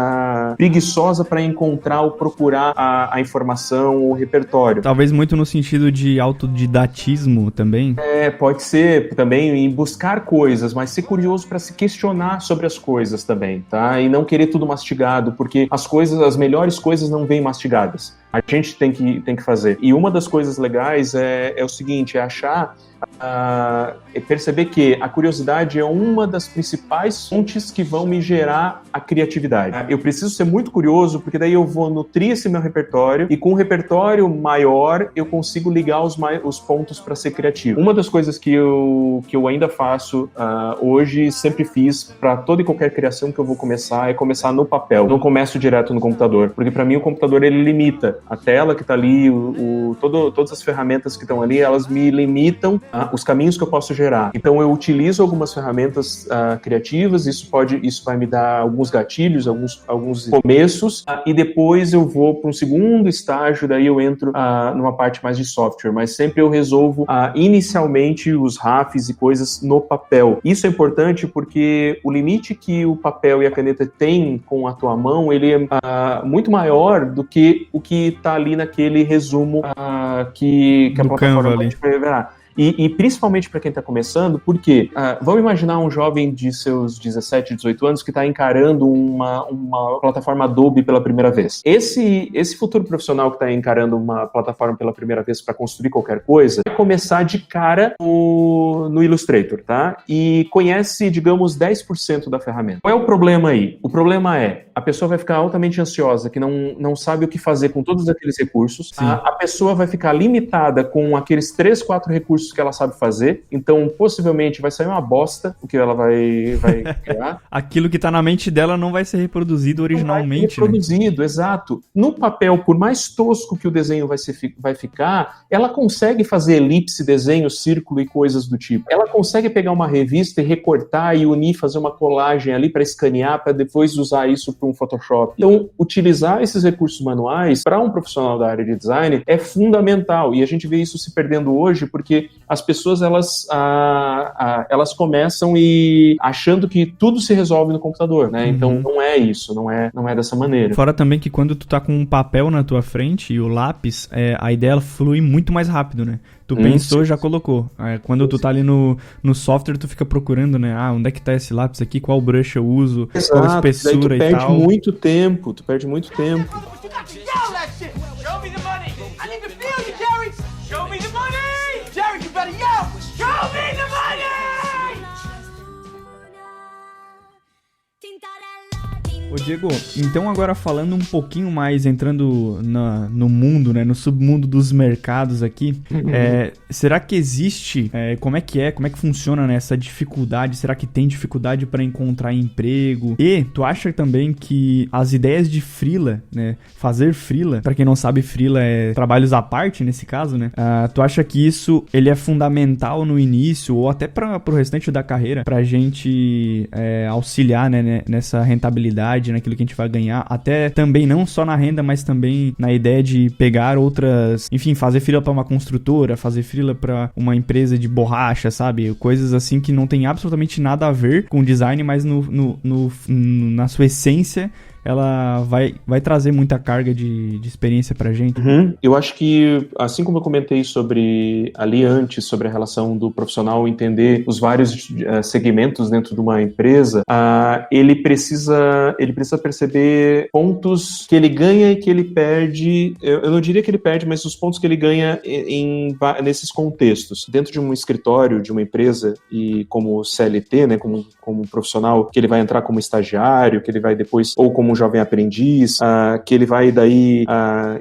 Speaker 2: preguiçosa para encontrar ou procurar a informação ou o repertório.
Speaker 1: Talvez muito no sentido de autodidatismo também.
Speaker 2: Pode ser também em buscar coisas, mas ser curioso para se questionar sobre as coisas também, tá? E não querer tudo mastigado, porque as melhores coisas não vêm mastigadas. A gente tem que fazer. E uma das coisas legais é o seguinte, é achar, perceber que a curiosidade é uma das principais fontes que vão me gerar a criatividade. Eu preciso ser muito curioso, porque daí eu vou nutrir esse meu repertório, e com um repertório maior, eu consigo ligar os pontos para ser criativo. Uma das coisas que eu ainda faço hoje, sempre fiz, para toda e qualquer criação que eu vou começar, é começar no papel. Não começo direto no computador, porque para mim o computador, ele limita. A tela que está ali, todas as ferramentas que estão ali, elas me limitam os caminhos que eu posso gerar. Então eu utilizo algumas ferramentas criativas, isso vai me dar alguns gatilhos, alguns começos, e depois eu vou para um segundo estágio, daí eu entro numa parte mais de software, mas sempre eu resolvo inicialmente os RAFs e coisas no papel. Isso é importante porque o limite que o papel e a caneta têm com a tua mão, ele é muito maior do que o que está ali naquele resumo que a plataforma pode prever. E principalmente para quem está começando, porque vamos imaginar um jovem de seus 17, 18 anos que está encarando uma plataforma Adobe pela primeira vez. Esse futuro profissional que está encarando uma plataforma pela primeira vez para construir qualquer coisa, vai começar de cara no Illustrator, tá? E conhece, digamos, 10% da ferramenta. Qual é o problema aí? O problema é a pessoa vai ficar altamente ansiosa, que não sabe o que fazer com todos aqueles recursos. A pessoa vai ficar limitada com aqueles 3, 4 recursos que ela sabe fazer. Então, possivelmente, vai sair uma bosta o que ela vai criar.
Speaker 1: Aquilo que tá na mente dela não vai ser reproduzido originalmente.
Speaker 2: Não vai ser reproduzido, exato. No papel, por mais tosco que o desenho vai ficar, ela consegue fazer elipse, desenho, círculo e coisas do tipo. Ela consegue pegar uma revista e recortar e unir, fazer uma colagem ali para escanear, para depois usar isso para um Photoshop. Então, utilizar esses recursos manuais para um profissional da área de design é fundamental. E a gente vê isso se perdendo hoje porque as pessoas elas começam achando que tudo se resolve no computador, né? Então, não é isso, não é dessa maneira.
Speaker 1: Fora também que quando tu tá com um papel na tua frente e o lápis, a ideia flui muito mais rápido, né? Tu pensou, já colocou. Quando tu tá ali no software, tu fica procurando, né? Onde é que tá esse lápis aqui? Qual brush eu uso?
Speaker 2: Exato,
Speaker 1: qual espessura e tal.
Speaker 2: Tu perde muito tempo,
Speaker 1: Ô Diego, então agora falando um pouquinho mais, entrando no mundo, né, no submundo dos mercados aqui, será que existe, como é que funciona, né, essa dificuldade, será que tem dificuldade para encontrar emprego? E tu acha também que as ideias de freela, né, fazer freela, para quem não sabe, freela é trabalhos à parte nesse caso, né, tu acha que isso, ele é fundamental no início ou até pro restante da carreira, pra gente auxiliar, né, nessa rentabilidade, naquilo que a gente vai ganhar, até também não só na renda, mas também na ideia de pegar outras, enfim, fazer freela para uma construtora, fazer freela para uma empresa de borracha, sabe? Coisas assim que não tem absolutamente nada a ver com design, mas na sua essência ela vai trazer muita carga de experiência pra gente.
Speaker 2: Eu acho que, assim como eu comentei ali antes, sobre a relação do profissional entender os vários segmentos dentro de uma empresa, ele precisa perceber pontos que ele ganha e que ele perde. Eu não diria que ele perde, mas os pontos que ele ganha nesses contextos. Dentro de um escritório, de uma empresa, e como CLT, né, como profissional, que ele vai entrar como estagiário, que ele vai depois, ou como jovem aprendiz, que ele vai daí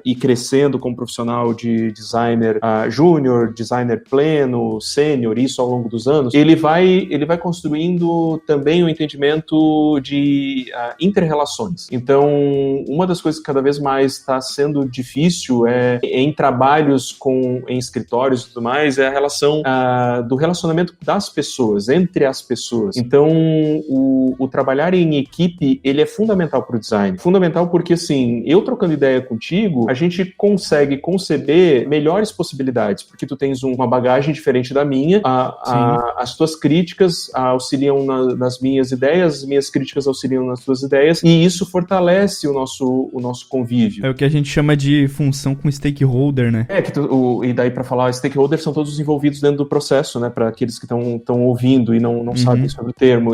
Speaker 2: ir crescendo como profissional de designer júnior, designer pleno, sênior, isso ao longo dos anos, ele vai construindo também o entendimento de inter-relações. Então, uma das coisas que cada vez mais está sendo difícil em trabalhos em escritórios e tudo mais, é a relação do relacionamento das pessoas, entre as pessoas. Então, o trabalhar em equipe, ele é fundamental para o design. Fundamental porque, assim, eu trocando ideia contigo, a gente consegue conceber melhores possibilidades, porque tu tens uma bagagem diferente da minha, as tuas críticas auxiliam nas minhas ideias, as minhas críticas auxiliam nas tuas ideias, e isso fortalece o nosso convívio.
Speaker 1: É o que a gente chama de função com stakeholder, né?
Speaker 2: E daí para falar, stakeholders são todos envolvidos dentro do processo, né, para aqueles que estão ouvindo e não sabem sobre o termo,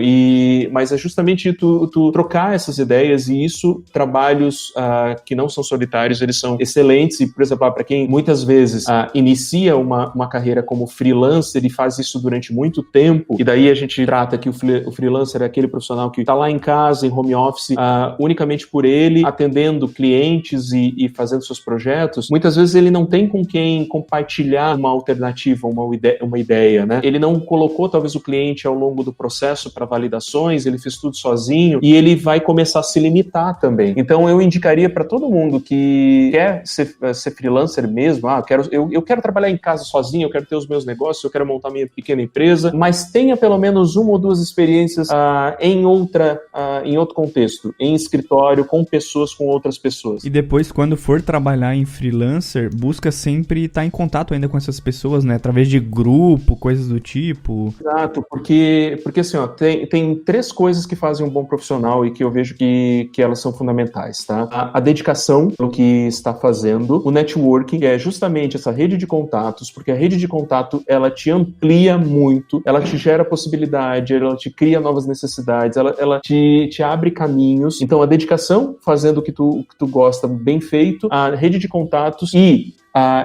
Speaker 2: mas é justamente tu trocar essas ideias, e isso, trabalhos que não são solitários, eles são excelentes. E, por exemplo, para quem muitas vezes inicia uma carreira como freelancer e faz isso durante muito tempo, e daí a gente trata que o freelancer é aquele profissional que está lá em casa, em home office, unicamente por ele, atendendo clientes e fazendo seus projetos. Muitas vezes ele não tem com quem compartilhar uma alternativa, uma ideia, né? Ele não colocou talvez o cliente ao longo do processo para validações, ele fez tudo sozinho, e ele vai começar a se limitar também. Então eu indicaria para todo mundo que quer ser freelancer mesmo, eu quero trabalhar em casa sozinho, eu quero ter os meus negócios, eu quero montar minha pequena empresa, mas tenha pelo menos uma ou duas experiências em outro contexto, em escritório, com outras pessoas.
Speaker 1: E depois, quando for trabalhar em freelancer, busca sempre estar em contato ainda com essas pessoas, né? Através de grupo, coisas do tipo.
Speaker 2: Exato, porque assim, tem 3 coisas que fazem um bom profissional e que eu vejo que elas são fundamentais, tá? A dedicação pelo que está fazendo, o networking, que é justamente essa rede de contatos, porque a rede de contato, ela te amplia muito, ela te gera possibilidade, ela te cria novas necessidades, ela te abre caminhos. Então, a dedicação, fazendo o que tu gosta bem feito, a rede de contatos e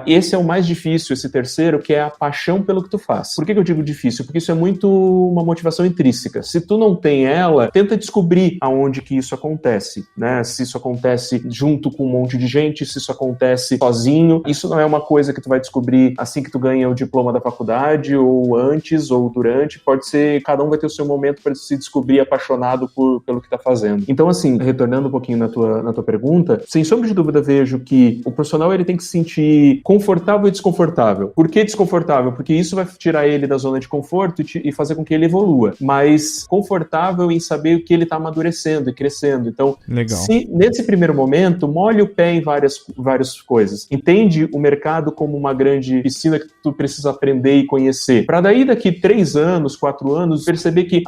Speaker 2: Esse é o mais difícil, esse terceiro, que é a paixão pelo que tu faz. Por que eu digo difícil? Porque isso é muito uma motivação intrínseca. Se tu não tem ela, tenta descobrir aonde que isso acontece, né? Se isso acontece junto com um monte de gente, se isso acontece sozinho. Isso não é uma coisa que tu vai descobrir assim que tu ganha o diploma da faculdade, ou antes, ou durante. Pode ser, cada um vai ter o seu momento para se descobrir apaixonado pelo que tá fazendo. Então, assim, retornando um pouquinho na tua pergunta, sem sombra de dúvida vejo que o profissional ele tem que se sentir confortável e desconfortável. Por que desconfortável? Porque isso vai tirar ele da zona de conforto e fazer com que ele evolua. Mas confortável em saber que ele está amadurecendo e crescendo. Então,
Speaker 1: legal.
Speaker 2: Se nesse primeiro momento, molhe o pé em várias coisas. Entende o mercado como uma grande piscina que tu precisa aprender e conhecer. Para daí, daqui 3 anos, 4 anos, perceber que,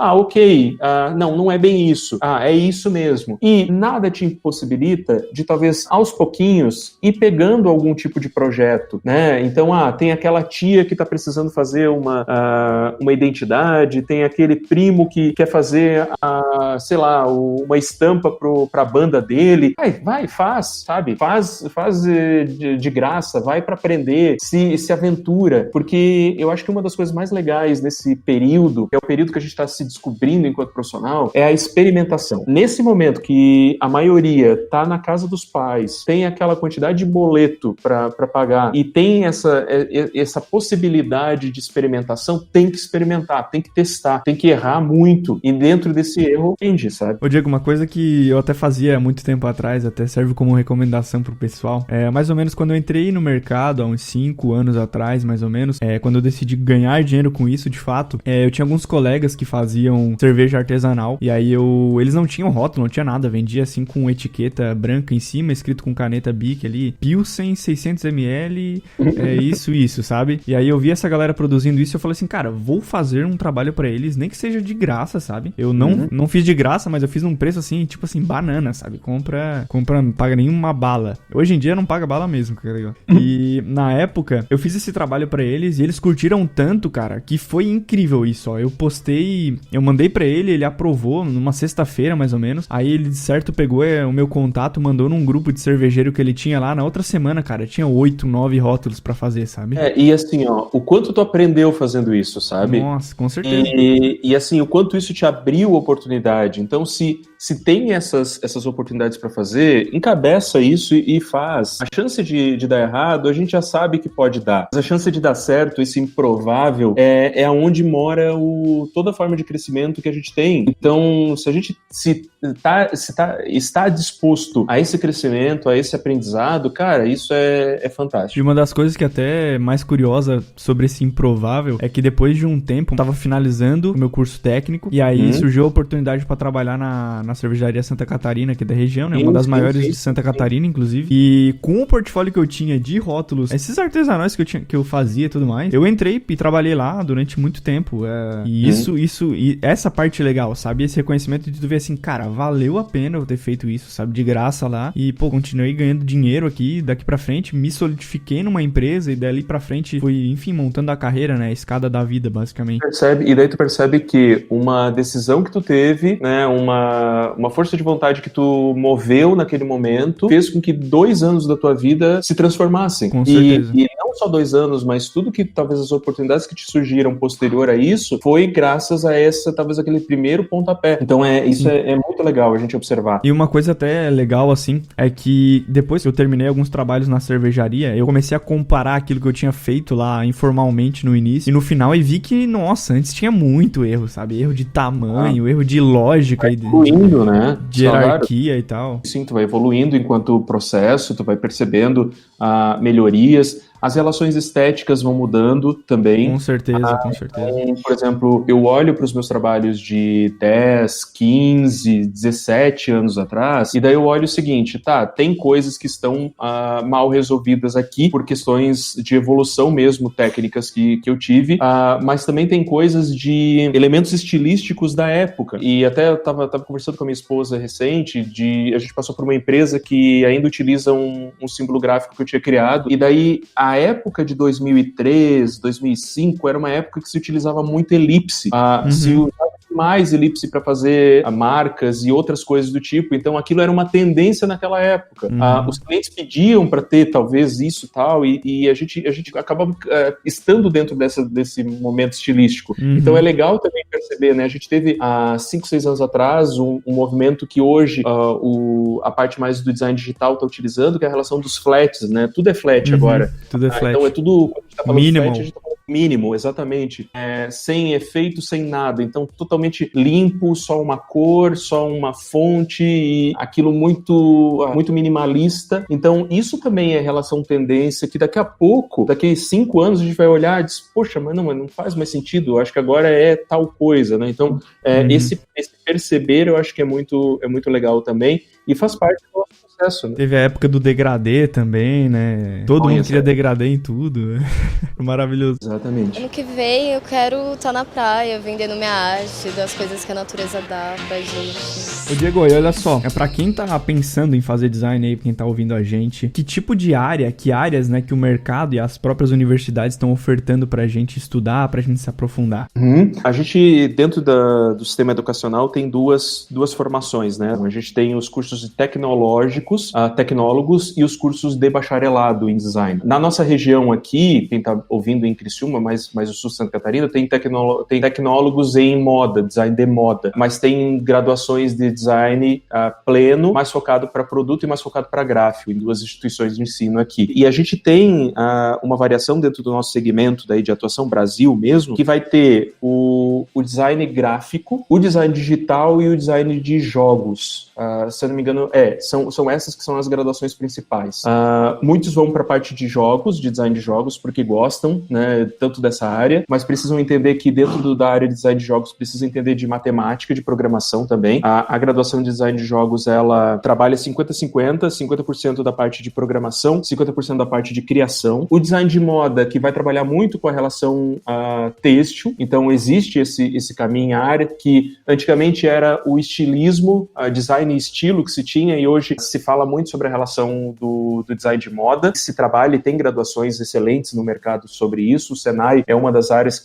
Speaker 2: não é bem isso. É isso mesmo. E nada te impossibilita de, talvez, aos pouquinhos, ir pegando algum tipo de projeto, né? Então, tem aquela tia que está precisando fazer uma identidade, tem aquele primo que quer fazer, uma estampa para a banda dele. Faz, sabe? Faz de graça, vai para aprender, se aventura, porque eu acho que uma das coisas mais legais nesse período, que é o período que a gente está se descobrindo enquanto profissional, é a experimentação. Nesse momento que a maioria tá na casa dos pais, tem aquela quantidade de boleto para pagar e tem essa possibilidade de experimentação, tem que experimentar, tem que testar, tem que errar muito, e dentro desse erro, aprende, sabe?
Speaker 1: Ô Diego, uma coisa que eu até fazia há muito tempo atrás, até serve como recomendação pro pessoal, mais ou menos quando eu entrei no mercado, há uns 5 anos atrás, mais ou menos, quando eu decidi ganhar dinheiro com isso, de fato, eu tinha alguns colegas que faziam cerveja artesanal, e aí eles não tinham rótulo, não tinha nada, vendia assim com etiqueta branca em cima, escrito com caneta Bic ali, Pilsen 600ml, isso, sabe? E aí eu vi essa galera produzindo isso e eu falei assim, cara, vou fazer um trabalho pra eles, nem que seja de graça, sabe? Eu não fiz de graça, mas eu fiz num preço assim, tipo assim, banana, sabe? Compra, não paga nenhuma bala. Hoje em dia não paga bala mesmo, cara. E na época, eu fiz esse trabalho pra eles e eles curtiram tanto, cara, que foi incrível isso, ó. Eu mandei pra ele aprovou numa sexta-feira, mais ou menos. Aí ele, de certo, pegou o meu contato, mandou num grupo de cervejeiro que ele tinha lá. Na outra semana, cara, tinha 8, 9 rótulos pra fazer, sabe?
Speaker 2: E assim, o quanto tu aprendeu fazendo isso, sabe?
Speaker 1: Nossa, com certeza.
Speaker 2: E assim, o quanto isso te abriu oportunidade. Então, se tem essas oportunidades pra fazer, encabeça isso e faz. A chance de dar errado, a gente já sabe que pode dar. Mas a chance de dar certo, esse improvável, é onde mora toda a forma de crescimento que a gente tem. Então, se a gente está disposto a esse crescimento, a esse aprendizado, cara, isso é fantástico.
Speaker 1: E uma das coisas que até é mais curiosa sobre esse improvável é que depois de um tempo, eu tava finalizando o meu curso técnico, e aí surgiu a oportunidade pra trabalhar na cervejaria Santa Catarina, aqui da região, né? Uma das maiores de Santa Catarina, inclusive. E com o portfólio que eu tinha de rótulos, esses artesanais que eu fazia e tudo mais, eu entrei e trabalhei lá durante muito tempo. E essa parte legal, sabe? Esse reconhecimento de tu ver assim, cara, valeu a pena eu ter feito isso, sabe? De graça lá. E, continuei ganhando dinheiro aqui, daqui pra frente, me solidifiquei numa empresa e dali pra frente fui, enfim, montando a carreira, né? A escada da vida, basicamente.
Speaker 2: E daí tu percebe que uma decisão que tu teve, né? Uma força de vontade que tu moveu naquele momento, fez com que 2 anos da tua vida se transformassem.
Speaker 1: Com certeza.
Speaker 2: E não só 2 anos, mas tudo que, talvez, as oportunidades que te surgiram posterior a isso, foi graças a talvez aquele primeiro pontapé. Então, isso é muito legal a gente observar.
Speaker 1: E uma coisa até legal, assim, é que depois que eu terminei alguns trabalhos na cervejaria, eu comecei a comparar aquilo que eu tinha feito lá informalmente no início, e no final eu vi que, nossa, antes tinha muito erro, sabe? Erro de tamanho, erro de lógica,
Speaker 2: evoluindo, né?
Speaker 1: De hierarquia e tal.
Speaker 2: Sim, tu vai evoluindo enquanto processo, tu vai percebendo melhorias. As relações estéticas vão mudando também.
Speaker 1: Com certeza, com certeza.
Speaker 2: Então, por exemplo, eu olho para os meus trabalhos de 10, 15, 17 anos atrás, e daí eu olho o seguinte, tem coisas que estão mal resolvidas aqui, por questões de evolução mesmo, técnicas que eu tive, mas também tem coisas de elementos estilísticos da época. E até eu tava conversando com a minha esposa recente, a gente passou por uma empresa que ainda utiliza um símbolo gráfico que eu tinha criado, e daí a época de 2003, 2005 era uma época que se utilizava muito elipse. Se usava mais elipse para fazer marcas e outras coisas do tipo. Então aquilo era uma tendência naquela época. Os clientes pediam para ter talvez isso e tal, e a gente acaba estando dentro desse momento estilístico. Então é legal também perceber, né? A gente teve há 5, 6 anos atrás um movimento que hoje a parte mais do design digital está utilizando, que é a relação dos flats, né? Tudo é flat agora.
Speaker 1: Tudo é flat.
Speaker 2: Então é tudo, quando a gente tá falando
Speaker 1: minimal.
Speaker 2: flat, a gente tá falando mínimo, exatamente. Sem efeito, sem nada. Então totalmente limpo, só uma cor, só uma fonte, e aquilo muito minimalista. Então isso também é relação tendência, que daqui a pouco, daqui a 5 anos, a gente vai olhar e diz, poxa, mas não faz mais sentido, eu acho que agora é tal coisa, né? Então esse perceber eu acho que é muito legal também, e faz parte do nosso processo, né?
Speaker 1: Teve a época do degradê também, né? Todo mundo queria degradê em tudo. Maravilhoso.
Speaker 2: Exatamente.
Speaker 7: Ano que vem eu quero estar na praia, vendendo minha arte, das coisas que a natureza dá pra gente.
Speaker 1: Ô Diego, e olha só, pra quem tá pensando em fazer design aí, pra quem tá ouvindo a gente, que tipo de áreas, né, que o mercado e as próprias universidades estão ofertando pra gente estudar, pra gente se aprofundar?
Speaker 2: A gente, dentro do sistema educacional, tem duas formações, né? A gente tem os cursos de tecnológicos, tecnólogos, e os cursos de bacharelado em design. Na nossa região aqui, quem tá ouvindo em Criciúma, mas o sul de Santa Catarina, tem tecnólogos em moda, design de moda, mas tem graduações de design pleno, mais focado para produto e mais focado para gráfico, em 2 instituições de ensino aqui. E a gente tem uma variação dentro do nosso segmento daí de atuação Brasil mesmo, que vai ter o design gráfico, o design digital e o design de jogos. Se eu não me engano, são essas que são as graduações principais. Muitos vão para a parte de jogos, de design de jogos, porque gostam, né, tanto dessa área, mas precisam entender que dentro da área de design de jogos precisa entender de matemática, de programação também. A graduação de design de jogos, ela trabalha 50% da parte de programação, 50% da parte de criação. O design de moda, que vai trabalhar muito com a relação têxtil, então existe esse caminho, a área que antigamente era o estilismo, design e estilo que se tinha, e hoje se fala muito sobre a relação do design de moda. Se trabalha e tem graduações excelentes no mercado sobre isso. O Senai é uma das áreas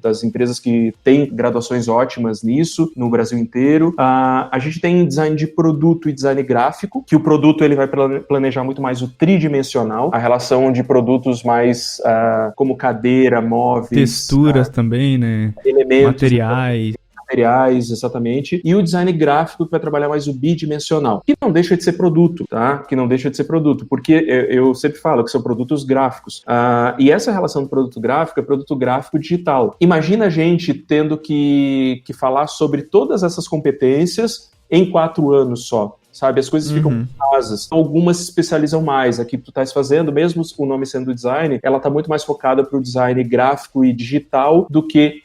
Speaker 2: das empresas que tem graduações ótimas nisso, no Brasil inteiro. A gente tem design de produto e design gráfico, que o produto ele vai planejar muito mais o tridimensional, a relação de produtos mais como cadeira, móveis,
Speaker 1: texturas também, né?
Speaker 2: Elementos,
Speaker 1: materiais,
Speaker 2: exatamente, e o design gráfico que vai trabalhar mais o bidimensional, que não deixa de ser produto, tá? Que não deixa de ser produto, porque eu sempre falo que são produtos gráficos. E essa relação do produto gráfico é produto gráfico digital. Imagina a gente tendo que falar sobre todas essas competências em 4 anos só. Sabe, as coisas ficam rasas. Algumas se especializam mais. Aqui tu estás fazendo, mesmo o nome sendo design, ela está muito mais focada para o design gráfico e digital do que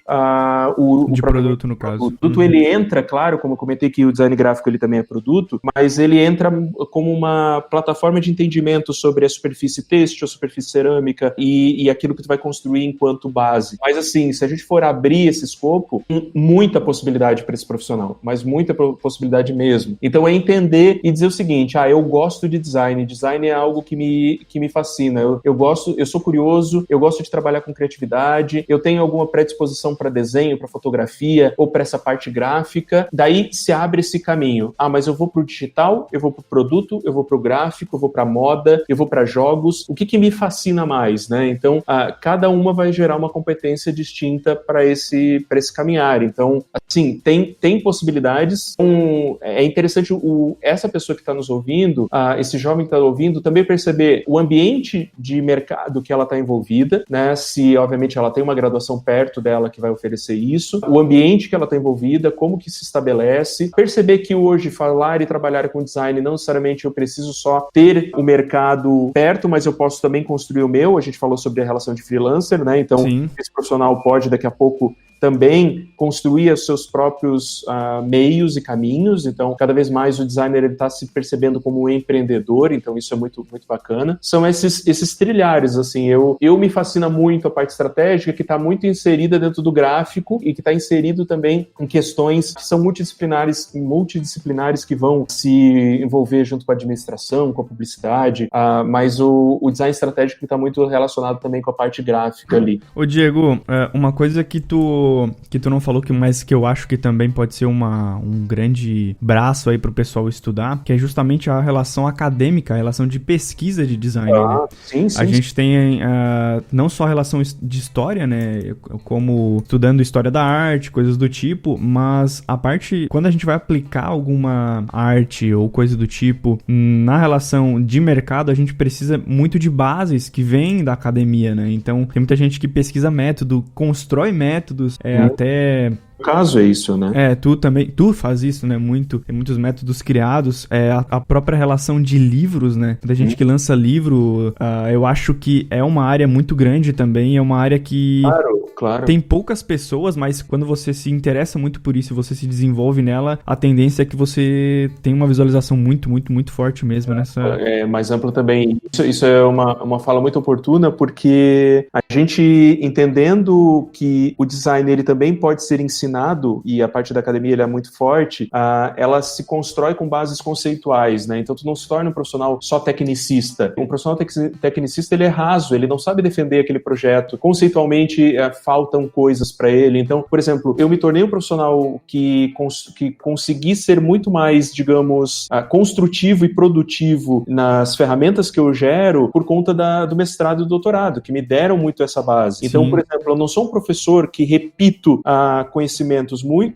Speaker 2: o
Speaker 1: de produto, no caso.
Speaker 2: O produto, ele entra, claro, como eu comentei que o design gráfico ele também é produto, mas ele entra como uma plataforma de entendimento sobre a superfície têxtil, a superfície cerâmica e aquilo que tu vai construir enquanto base. Mas assim, se a gente for abrir esse escopo, tem muita possibilidade para esse profissional, mas muita possibilidade mesmo. Então é entender e dizer o seguinte, eu gosto de design é algo que me fascina, eu sou curioso, eu gosto de trabalhar com criatividade, eu tenho alguma predisposição para desenho, para fotografia ou para essa parte gráfica, daí se abre esse caminho, mas eu vou pro digital, eu vou pro produto, eu vou pro gráfico, eu vou pra moda, eu vou para jogos, o que me fascina mais, né? Então, cada uma vai gerar uma competência distinta para esse caminhar, então, assim, tem possibilidades, é interessante essa pessoa que está nos ouvindo, esse jovem que está ouvindo, também perceber o ambiente de mercado que ela está envolvida, né? Se, obviamente, ela tem uma graduação perto dela que vai oferecer isso, o ambiente que ela está envolvida, como que se estabelece, perceber que hoje falar e trabalhar com design, não necessariamente eu preciso só ter o mercado perto, mas eu posso também construir o meu. A gente falou sobre a relação de freelancer, né? Então, esse profissional pode, daqui a pouco, também construir os seus próprios meios e caminhos. Então, cada vez mais o designer está se percebendo como um empreendedor, então isso é muito, muito bacana. São esses trilhares, assim, eu me fascina muito a parte estratégica, que está muito inserida dentro do gráfico e que está inserido também em questões que são multidisciplinares que vão se envolver junto com a administração, com a publicidade, mas o design estratégico está muito relacionado também com a parte gráfica ali.
Speaker 1: Ô Diego, uma coisa que tu que tu não falou, mas que eu acho que também pode ser um grande braço aí pro pessoal estudar, que é justamente a relação acadêmica, a relação de pesquisa de design, né?
Speaker 2: Sim.
Speaker 1: A gente tem não só a relação de história, né, como estudando história da arte, coisas do tipo, mas a parte, quando a gente vai aplicar alguma arte ou coisa do tipo na relação de mercado, a gente precisa muito de bases que vêm da academia, né? Então, tem muita gente que pesquisa método, constrói métodos, até...
Speaker 2: No caso é isso, né?
Speaker 1: Tu faz isso, né, muito, tem muitos métodos criados, a própria relação de livros, né, da gente que lança livro, eu acho que é uma área muito grande também, é uma área que
Speaker 2: Claro.
Speaker 1: tem poucas pessoas, mas quando você se interessa muito por isso e você se desenvolve nela, a tendência é que você tem uma visualização muito, muito, muito forte mesmo nessa...
Speaker 2: É mais ampla também. Isso é uma fala muito oportuna, porque a gente entendendo que o design ele também pode ser ensinado, e a parte da academia ele é muito forte, ela se constrói com bases conceituais, né? Então tu não se torna um profissional só tecnicista. Um profissional tecnicista ele é raso, ele não sabe defender aquele projeto. Conceitualmente faltam coisas para ele. Então, por exemplo, eu me tornei um profissional que consegui ser muito mais, digamos, construtivo e produtivo nas ferramentas que eu gero por conta do mestrado e do doutorado, que me deram muito essa base. Então, por exemplo, eu não sou um professor que repito conhecimentos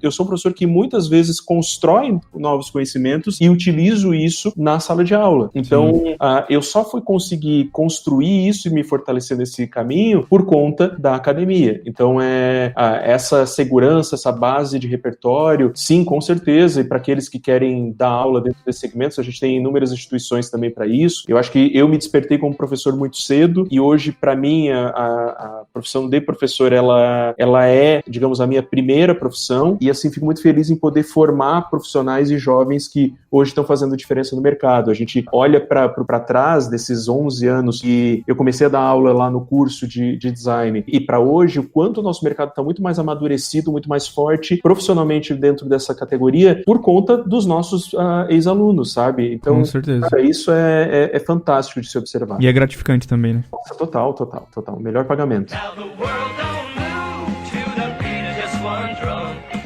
Speaker 2: eu sou um professor que muitas vezes constrói novos conhecimentos e utilizo isso na sala de aula. Então, eu só fui conseguir construir isso e me fortalecer nesse caminho por conta da academia. Então, essa segurança, essa base de repertório, sim, com certeza, e para aqueles que querem dar aula dentro desses segmentos, a gente tem inúmeras instituições também para isso. Eu acho que eu me despertei como professor muito cedo, e hoje, para mim, a profissão de professor, ela é, digamos, a minha primeira profissão, e assim, fico muito feliz em poder formar profissionais e jovens que hoje estão fazendo diferença no mercado. A gente olha para trás desses 11 anos que eu comecei a dar aula lá no curso de design, e para hoje, o quanto o nosso mercado está muito mais amadurecido, muito mais forte profissionalmente dentro dessa categoria por conta dos nossos ex-alunos, sabe? Então,
Speaker 1: com certeza.
Speaker 2: Cara, isso é fantástico de se observar.
Speaker 1: E é gratificante também, né?
Speaker 2: Nossa, total. Melhor pagamento.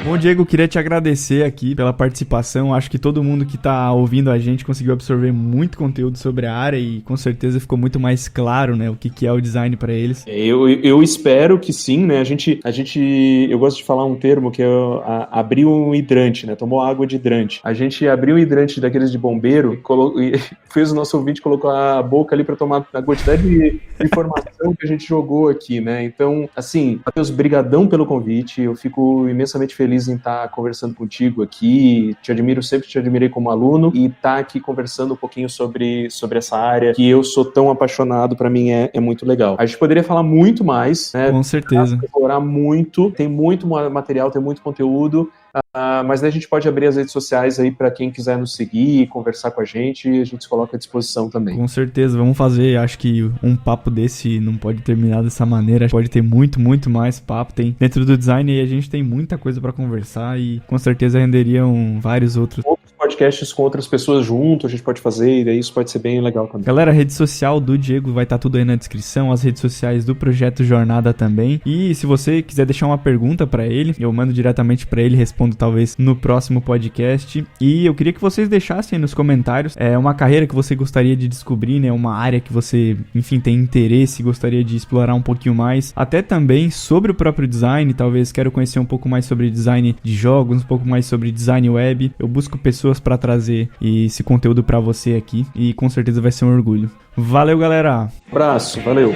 Speaker 1: Bom, Diego, queria te agradecer aqui pela participação. Acho que todo mundo que tá ouvindo a gente conseguiu absorver muito conteúdo sobre a área e com certeza ficou muito mais claro, né, o que é o design para eles.
Speaker 2: Eu espero que sim, né? Eu gosto de falar um termo que é abrir um hidrante, né? Tomou água de hidrante. A gente abriu um hidrante daqueles de bombeiro e fez o nosso ouvinte colocar a boca ali para tomar a quantidade de informação que a gente jogou aqui, né? Então, assim, Matheus, brigadão pelo convite. Eu fico imensamente feliz em estar conversando contigo aqui, sempre te admirei como aluno, e estar aqui conversando um pouquinho sobre essa área que eu sou tão apaixonado, para mim é muito legal. A gente poderia falar muito mais, né?
Speaker 1: Com certeza.
Speaker 2: Explorar muito, tem muito material, tem muito conteúdo, mas daí a gente pode abrir as redes sociais aí para quem quiser nos seguir e conversar com a gente se coloca à disposição também.
Speaker 1: Com certeza, vamos fazer, acho que um papo desse não pode terminar dessa maneira, pode ter muito, muito mais papo, tem dentro do design e a gente tem muita coisa para conversar e com certeza renderiam vários outros
Speaker 2: podcasts com outras pessoas junto, a gente pode fazer, e daí isso pode ser bem legal também.
Speaker 1: Galera, a rede social do Diego vai estar tudo aí na descrição, as redes sociais do Projeto Jornada também, e se você quiser deixar uma pergunta pra ele, eu mando diretamente pra ele, respondo talvez no próximo podcast, e eu queria que vocês deixassem nos comentários uma carreira que você gostaria de descobrir, né, uma área que você, enfim, tem interesse, gostaria de explorar um pouquinho mais, até também sobre o próprio design, talvez quero conhecer um pouco mais sobre design de jogos, um pouco mais sobre design web, eu busco pessoas para trazer esse conteúdo para você aqui e com certeza vai ser um orgulho. Valeu, galera!
Speaker 2: Abraço, valeu!